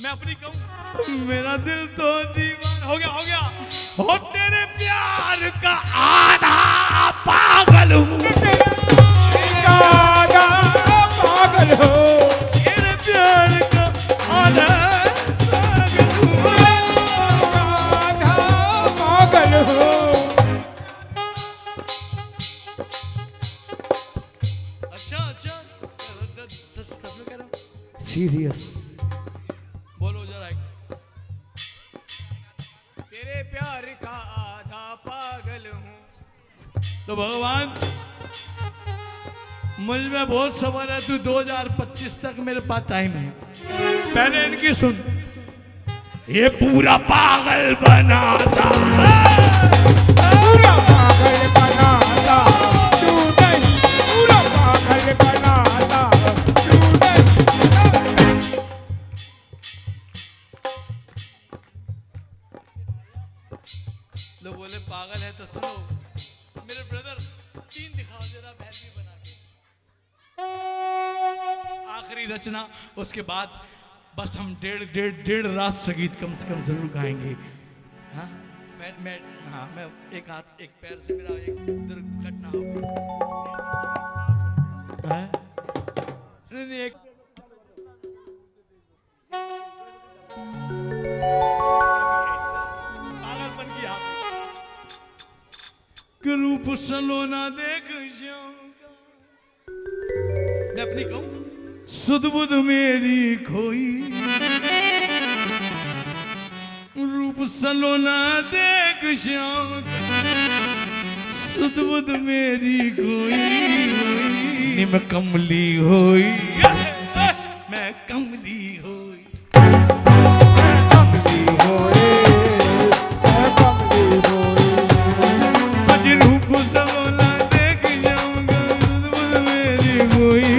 मैं अपनी कहूं मेरा दिल तो दीवाना हो गया, हो गया, हो तेरे प्यार का आधा पागल हूँ, आधा पागल हो, तेरे प्यार का आधा पागल हूँ, आधा पागल हो। अच्छा अच्छा, सच में कह रहा हूँ, सीरियस बोलो जरा। तेरे प्यार का आधा पागल हूँ। तो भगवान मुझ में बहुत सबर है, तू 2025 तक मेरे पास टाइम है। पहले इनकी सुन, ये पूरा पागल बनाता, पूरा पागल बनाता तू नहीं, पूरा पागल बनाता तू नहीं। लोग बोले पागल है तो सुनो मेरे ब्रदर, 3 दिखाओ जरा भैरवी बना के, आखिरी रचना, उसके बाद बस हम डेढ़ रात संगीत कम से कम जरूर गाएंगे। हाँ मैं एक हाथ एक पैर से मेरा एक दुर्घटना हो गई। नहीं एक पागलपन की रूप सलोना देख जाऊंगा, मैं अपनी कहूं सुध बुध मेरी खोई, रूप सलोना देख जाऊंगा, सुध बुध मेरी खोई, निम कमली होई, मैं कमली होई, कमली होए, कमली होए, आज रूप सलोना देख जाऊंगा, सुध बुध मेरी खोई,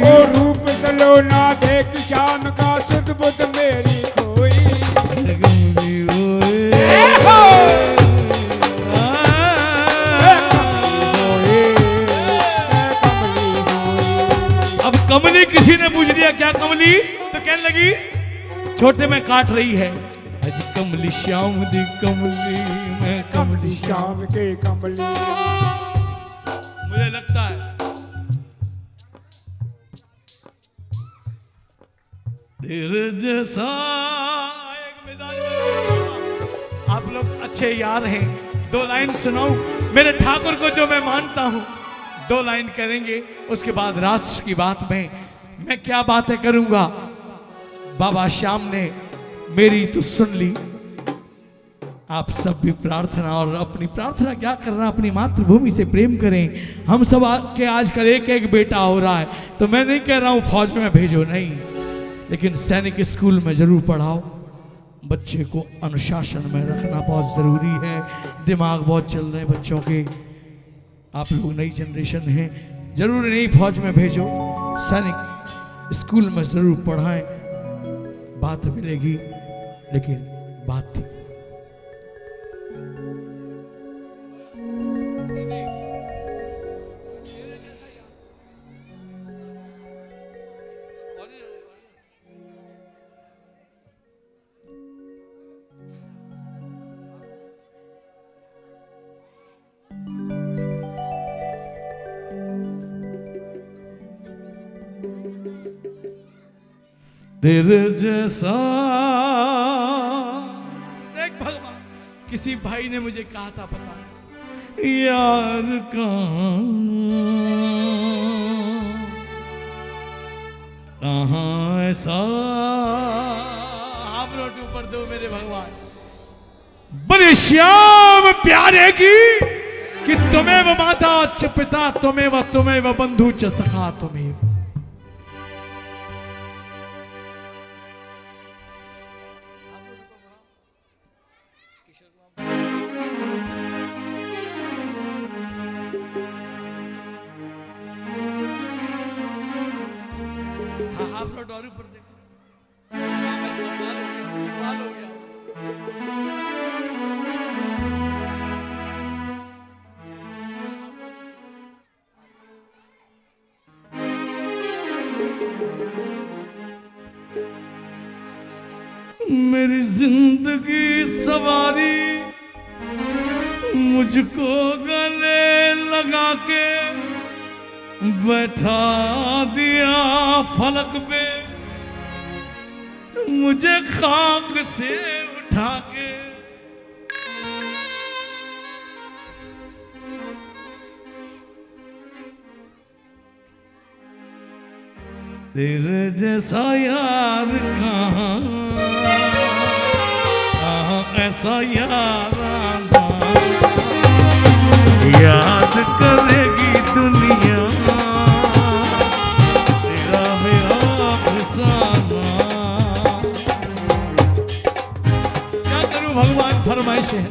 ओ रूप सलोना देख शाम का सुध बुध मेरी खोई। कमली होई, हो अब कमली किसी ने पूछ लिया क्या कमली, तो कहने लगी छोटे में काट रही है अज कमली श्याम दी कमली मैं कमली श्याम श्याम के कमली। मुझे लगता है तेरे जैसा एक मिजाज में आप लोग अच्छे यार हैं, 2 लाइन सुनाऊं मेरे ठाकुर को जो मैं मानता हूं, 2 लाइन करेंगे उसके बाद राष्ट्र की बात में मैं क्या बातें करूंगा। बाबा श्याम ने मेरी तो सुन ली, आप सब भी प्रार्थना और अपनी प्रार्थना क्या करना, अपनी मातृभूमि से प्रेम करें। हम सब के आजकल एक एक बेटा हो रहा है, तो मैं नहीं कह रहा हूं फौज में भेजो, नहीं, लेकिन सैनिक स्कूल में जरूर पढ़ाओ। बच्चे को अनुशासन में रखना बहुत जरूरी है। दिमाग बहुत चल रहे हैं बच्चों के, आप लोग नई जनरेशन हैं, जरूर नहीं फौज में भेजो, सैनिक स्कूल में जरूर पढ़ाएं। बात मिलेगी, लेकिन बात थी तेरे जैसा। देख भगवान, किसी भाई ने मुझे कहा था पता यार कहाँ ऐसा, आप रोट ऊपर दो मेरे भगवान, बड़े श्याम प्यारे की कि तुम्हें वो माता च पिता तुम्हें वो बंधु च सखा तुम्हें। और ऊपर देखो, लाल हो गया। मेरी जिंदगी सवारी मुझको गले लगा के बैठा दिया फलक पे, मुझे खाक से उठा के तेरे जैसा यार कहाँ ऐसा यार याद करेगी दुनिया तेरा मेरा अफसाना। क्या करूं भगवान, फरमाइश है।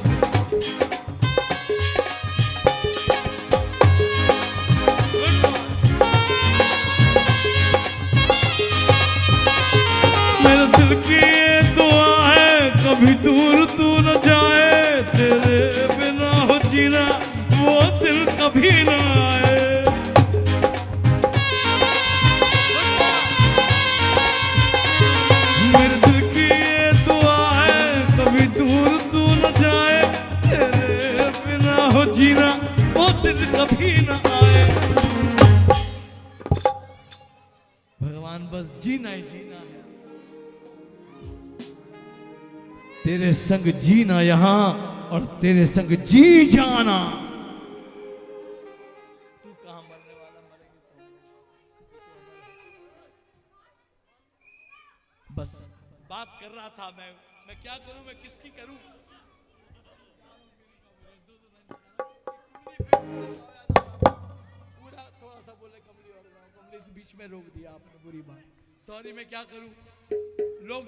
मेरे दिल की ये दुआ है कभी दूर तू न जाए, तेरे बिना हो जीना वो दिल कभी न आए। मेरे दिल की ये दुआ है कभी दूर तू न जाए, तेरे बिना हो जीना वो दिल कभी न आए। भगवान बस जीना ही जीना है, तेरे संग जीना यहां और तेरे संग जी जाना। तू कहां मरने वाला, मरेंगे तो। बस बात कर रहा था मैं क्या करूं, मैं किसकी करूं। पूरा थोड़ा सा बोले कमली और कमली बीच में रोक दिया आपने, बुरी बात, सॉरी। मैं क्या करूं, लोग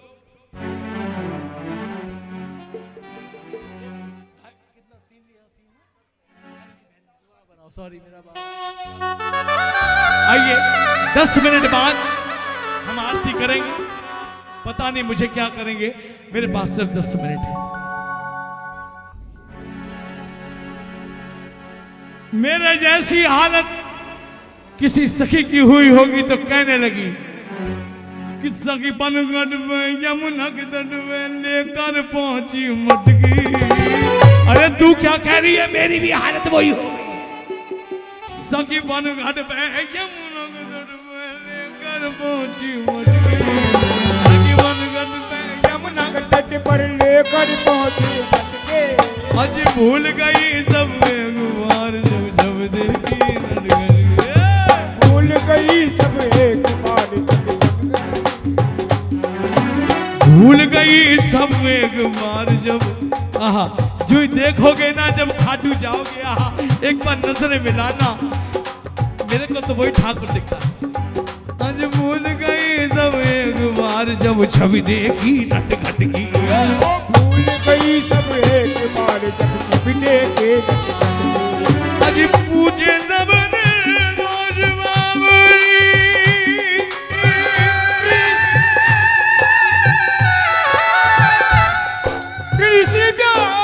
सॉरी मेरा बात। आइए 10 मिनट बाद हम आरती करेंगे, पता नहीं मुझे क्या करेंगे, मेरे पास सिर्फ 10 मिनट है। मेरे जैसी हालत किसी सखी की हुई होगी तो कहने लगी किस्सा की बनगढ़ में यमुना के तट में लेकर पहुंची मटकी। अरे तू क्या कह रही है, मेरी भी हालत वही हो गई। सखी बनगढ़ में यमुना के तट में लेकर पहुंची मटकी। सखी बनगढ़ में यमुना के तट पर लेकर पहुंची मटके। आज भूल गई सब एक बार जब जब देखी नटखट। भूल गई सब एक बार भूल गई सब एक बार जब। आहा जो देखोगे ना जब खाटू जाओगे, आहा एक बार नजरें मिलाना, मेरे को तो वही ठाकुर दिखता है। आज भूल गई सब एक बार जब छवि देखी नटखट की। भूल गई सब एक बार जब छवि देखे नटखट की। आज पूछे सब निर्दोष बाबरी। कृष्ण प्यारे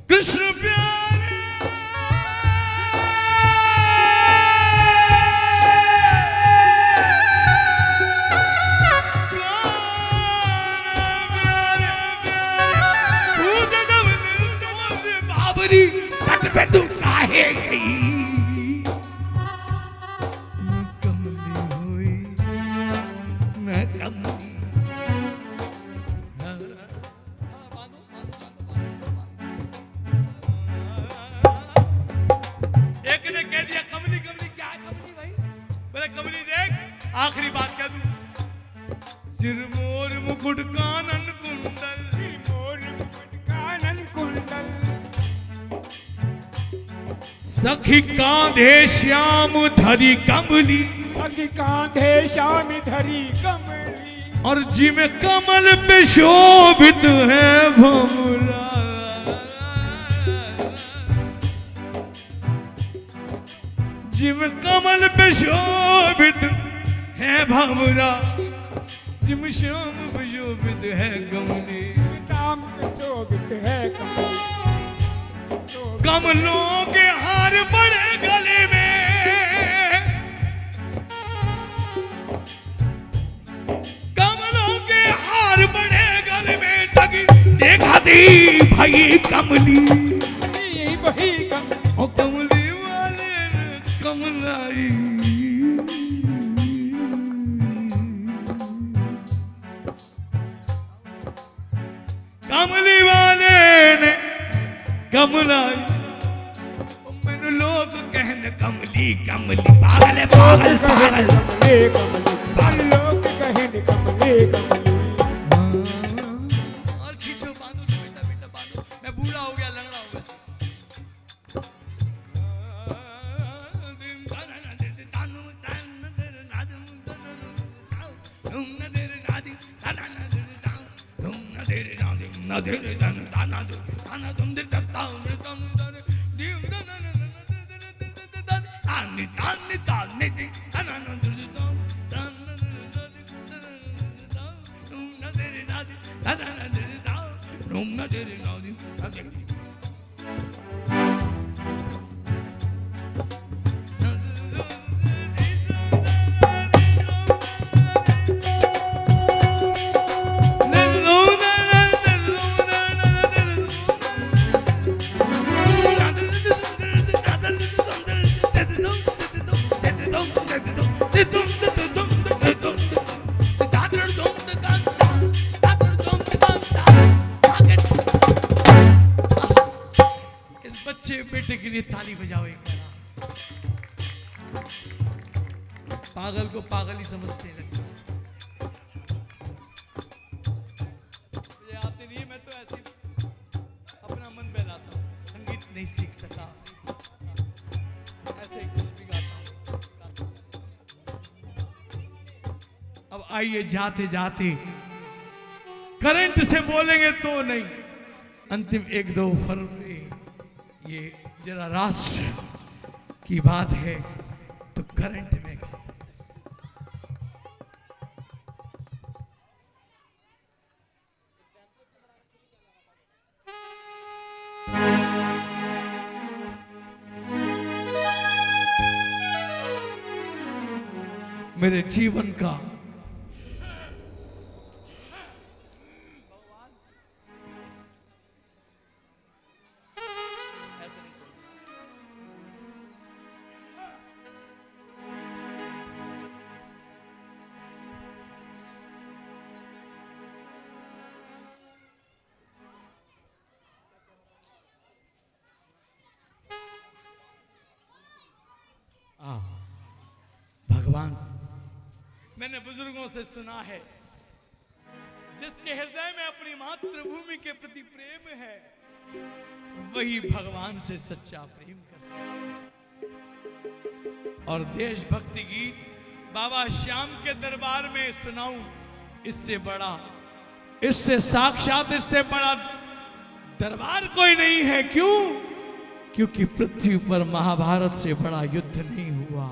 कृष्ण प्यारे बाबरी कट पे तू काहे गई। मैं कमली हुई, मैं कमली। एक ने कह दिया कमली कमली, क्या है कमली भाई? बोले कमली देख, आखिरी बात कह दूं, सिर मोर मुकुट कानन कुंडल। सिर मोर मुकुट कानन कुंडल। सखी कांधे श्याम धरी कमली। सखी कांधे श्याम धरी कमली। और जिम कमल पे शोभित है भमरा। जिम कमल पे शोभित है भमरा। जिम श्याम पे शोभित है कमली। श्याम पे शोभित है कमली। कमलों के हार बड़े गले में। कमलों के हार बड़े गले में। सगी देखा दी भाई कमली। वही कमली। और कमली वाले ने कमलाई। कमली वाले ने कमलाई। मैंने लोग कहने कमली कमली, पागल है पागल पागल। कमली कमली लोग कहने कमली कमली। और खींचो बांधो तो बेटा बेटा बांधो, मैं बूढ़ा हो गया लंगड़ा हो गया। बेटे के लिए ताली बजाओ एक बार। पागल को पागल ही समझते हैं। मुझे आती नहीं, मैं तो ऐसे अपना मन बहलाता हूँ। संगीत नहीं सीख सका, ऐसे ही कुछ भी गाता हूँ। अब आइए जाते जाते करंट से बोलेंगे तो नहीं, अंतिम 1-2 फरवरी ये जरा राष्ट्र की बात है तो करंट में मेरे जीवन का भगवान, मैंने बुजुर्गों से सुना है, जिसके हृदय में अपनी मातृभूमि के प्रति प्रेम है वही भगवान से सच्चा प्रेम कर सकता। और देशभक्ति गीत बाबा श्याम के दरबार में सुनाऊं, इससे बड़ा, इससे साक्षात इससे बड़ा दरबार कोई नहीं है। क्यों? क्योंकि पृथ्वी पर महाभारत से बड़ा युद्ध नहीं हुआ।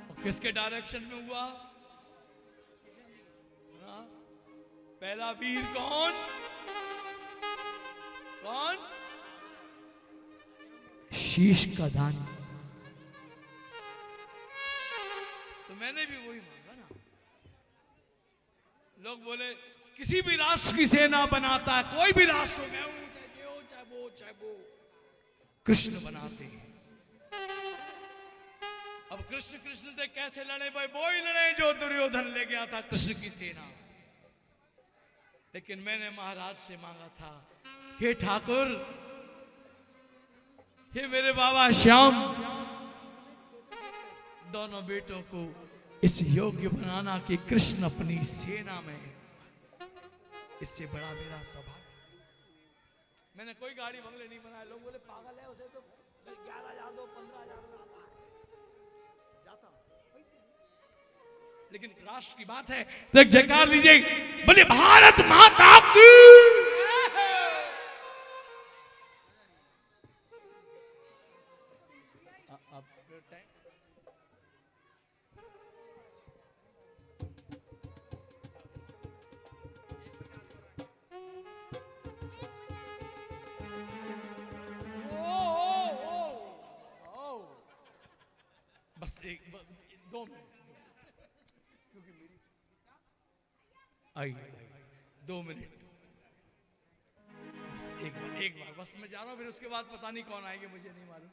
और किसके डायरेक्शन में हुआ? पहला वीर कौन? कौन? शीश का दान। तो मैंने भी वही मांगा ना। लोग बोले किसी भी राष्ट्र की सेना बनाता है, कोई भी राष्ट्र हो, मैं हूं, चाहे वो, चाहे वो, चाहे वो, कृष्ण बनाते हैं। अब कृष्ण कृष्ण से कैसे लड़े भाई? वो ही लड़े जो दुर्योधन ले गया था कृष्ण की सेना। लेकिन मैंने महाराज से मांगा था, हे ठाकुर, हे मेरे बाबा श्याम, दोनों बेटों को इस योग्य बनाना कि कृष्ण अपनी सेना में, इससे बड़ा मेरा सौभाग्य। मैंने कोई गाड़ी बंगले नहीं बनाया। लोग बोले पागल है, उसे तो 11,000 दो, 15,000 जाता पैसे। लेकिन राष्ट्र की बात है तो एक जयकार लीजिए, बोले भारत माता की। बस एक 2 मिनट, क्योंकि मेरी आई 2 मिनट, बस एक बार बस मैं जा रहा हूं, फिर उसके बाद पता नहीं कौन आएंगे, मुझे नहीं मालूम।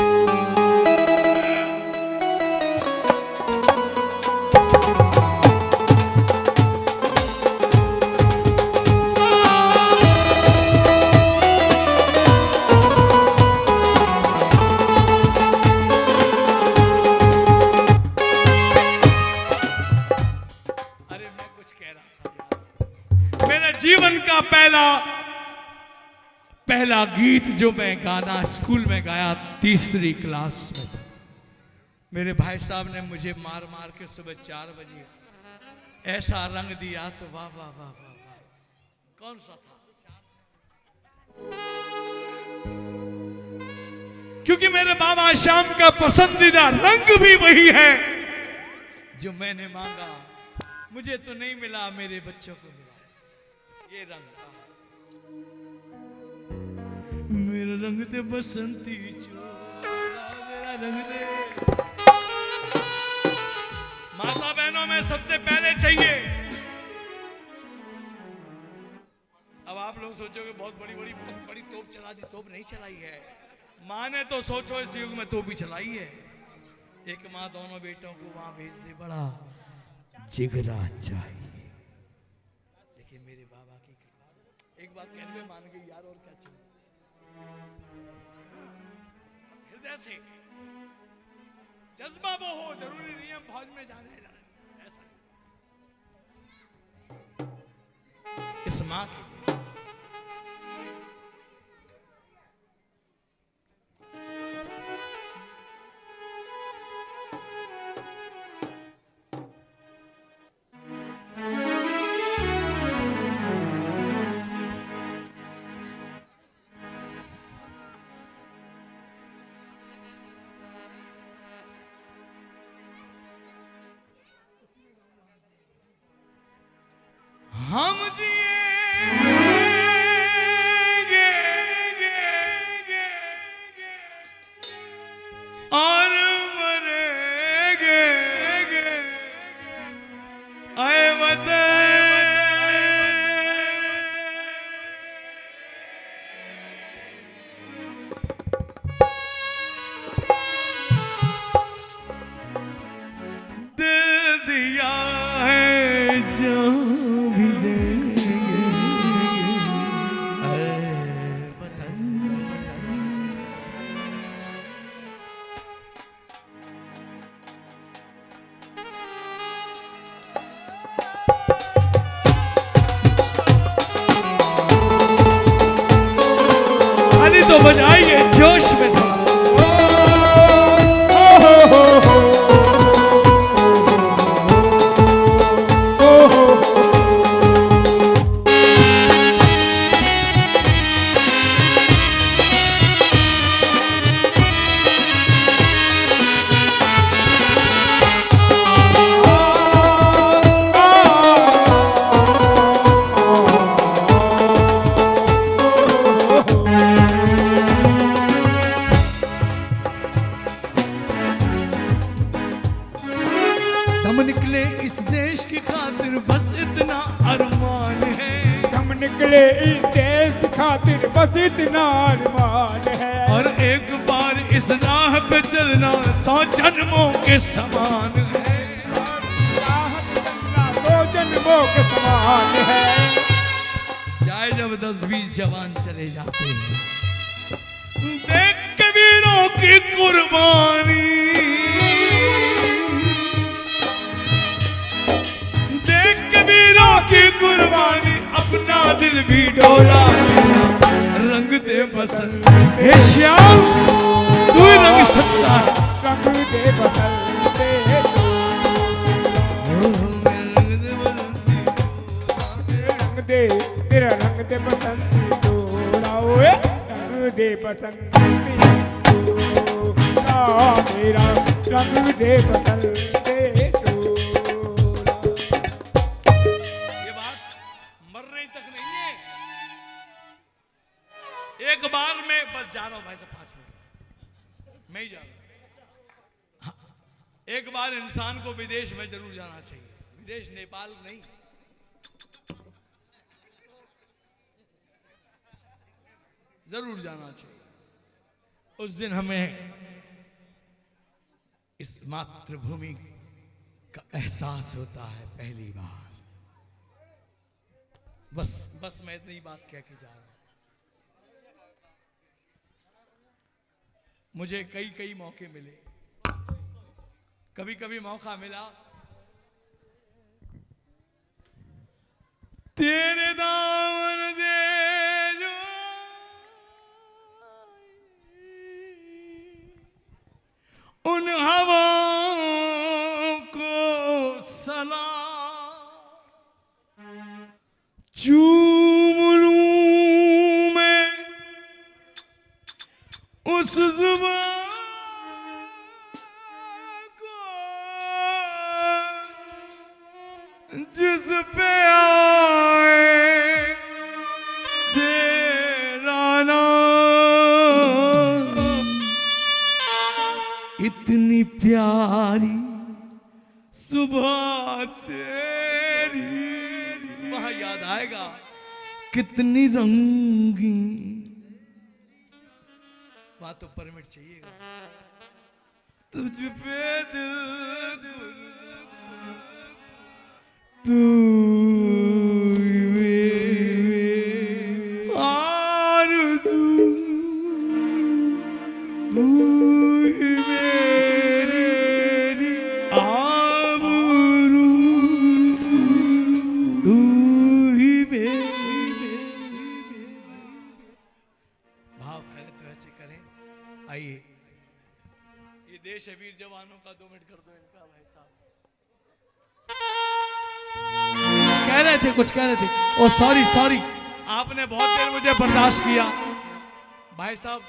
जीवन का पहला गीत जो मैं गाना स्कूल में गाया, 3री क्लास में था। मेरे भाई साहब ने मुझे मार मार के सुबह 4 बजे ऐसा रंग दिया, तो वाह वाह वाह वाह वाह। कौन सा था? क्योंकि मेरे बाबा श्याम का पसंदीदा रंग भी वही है जो मैंने मांगा। मुझे तो नहीं मिला, मेरे बच्चों को मिला ये रंग। मेरा रंग ते बसंती चोला, मेरा रंग दे। माता बहनों में सबसे पहले चाहिए। अब आप लोग सोचोगे बहुत बड़ी तोप चला दी। तोप नहीं चलाई है माँ ने, तो सोचो इस युग में तोप भी चलाई है। एक माँ दोनों बेटों को वहां भेज दे, बड़ा जिगरा चाहिए। लेकिन मेरे बाबा की कृपा, एक बात कहने में मान गई यार, और क्या चाहिए। हृदय से जज्बा वो हो, जरूरी नहीं है फौज में जाने ऐसा नहीं। इस माँ की हम जिए तो बजाइए जोश में। हम निकले इस देश की खातिर बस इतना अरमान है। हम निकले इस देश की खातिर बस इतना अरमान है। और एक बार इस राह पे चलना 100 जन्मों के समान है। राह पे चलना 100 जन्मों के समान है। चाहे जब 10-20 जवान चले जाते हैं, देख के वीरों की कुर्बानी, देख के वीरों की कुर्बानी, अपना दिल भी डोला। रंग दे बसंत हे श्याम, तू ही रंग सकता है। रंग दे बसंत रंग दे, तेरा रंग दे बसंती जोड़ा, ओए रंग दे बसंती जोड़ा, मेरा रंग दे बसंती जोड़ा। ये बात मरने तक नहीं है। एक बार मैं बस जा रहा हूं भाई साहब, 5 मिनट मैं ही जा रहा हूं। हाँ, एक बार इंसान को विदेश में जरूर जाना चाहिए। विदेश नेपाल नहीं, जरूर जाना चाहिए। उस दिन हमें इस मातृभूमि का एहसास होता है पहली बार। बस मैं इतनी बात कह के जा रहा हूं। मुझे कई मौके मिले, कभी मौका मिला तेरे दामन से जो उन हवाओं को सलाम चूम लूं मैं उस जुबान को जिस पे आए तेरा नाम। इतनी प्यारी सुबह तेरी, वहां याद आएगा कितनी रंगीन। वहां तो परमिट चाहिएगा। तुझ पे दिल तू आरज़ू, तू मेरी आबरू, तू ही मेरी। भाव करें तो ऐसे करें। आइए, ये देश है वीर जवानों का। 2 मिनट कर दो इनका भाई साहब। कुछ कह रहे थे। ओ सॉरी, आपने बहुत देर मुझे बर्दाश्त किया। भाई साहब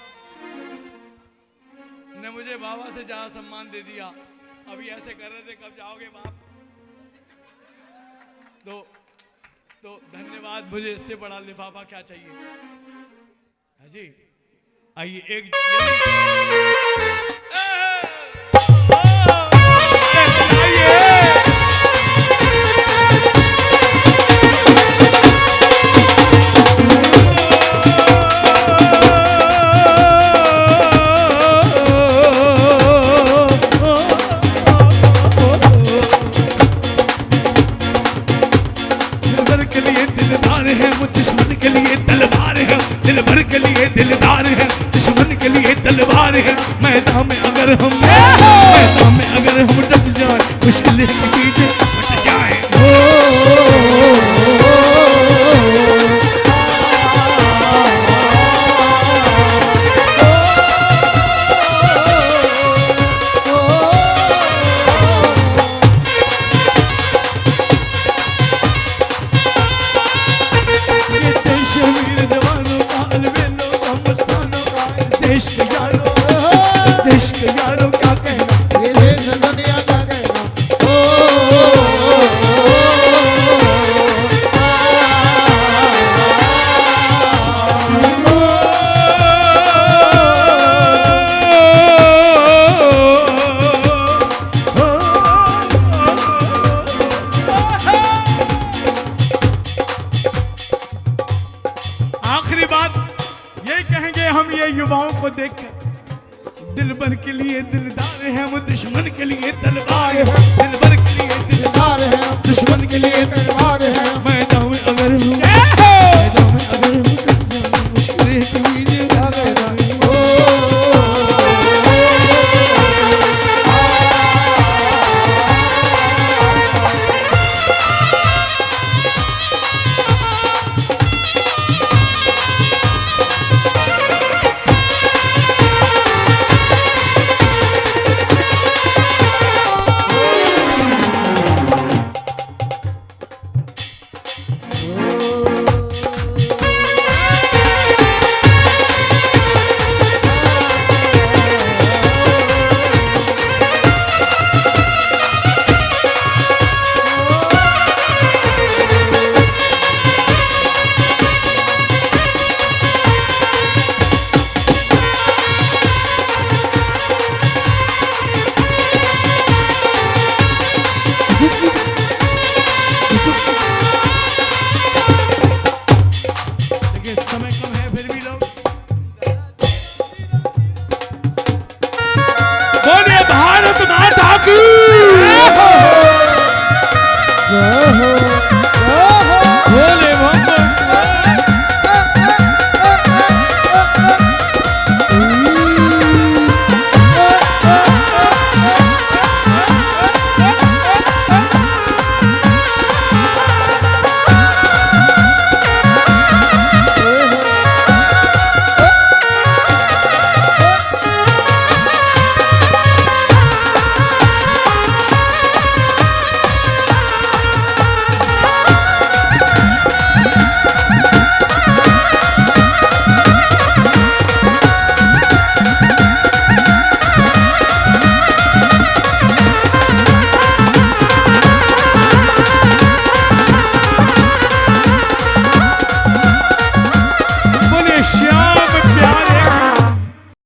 ने मुझे बाबा से ज्यादा सम्मान दे दिया। अभी ऐसे कर रहे थे कब जाओगे बाप। तो धन्यवाद। मुझे इससे बड़ा लिफाफा क्या चाहिए। हाँ जी, आइए एक दुश्मन के लिए तलवार है, दिल भर के लिए दिलदार है, दुश्मन के लिए तलवार है। मैदान में अगर हम डट जाए, मुश्किल के पीछे हट जाए। आखिरी बात ये कहेंगे हम ये युवाओं को देखकर, दिलबर के लिए दिलदार है वो, दुश्मन के लिए तलवार है। दिलबर के लिए दिलदार है, दुश्मन के लिए तलवार है। मैं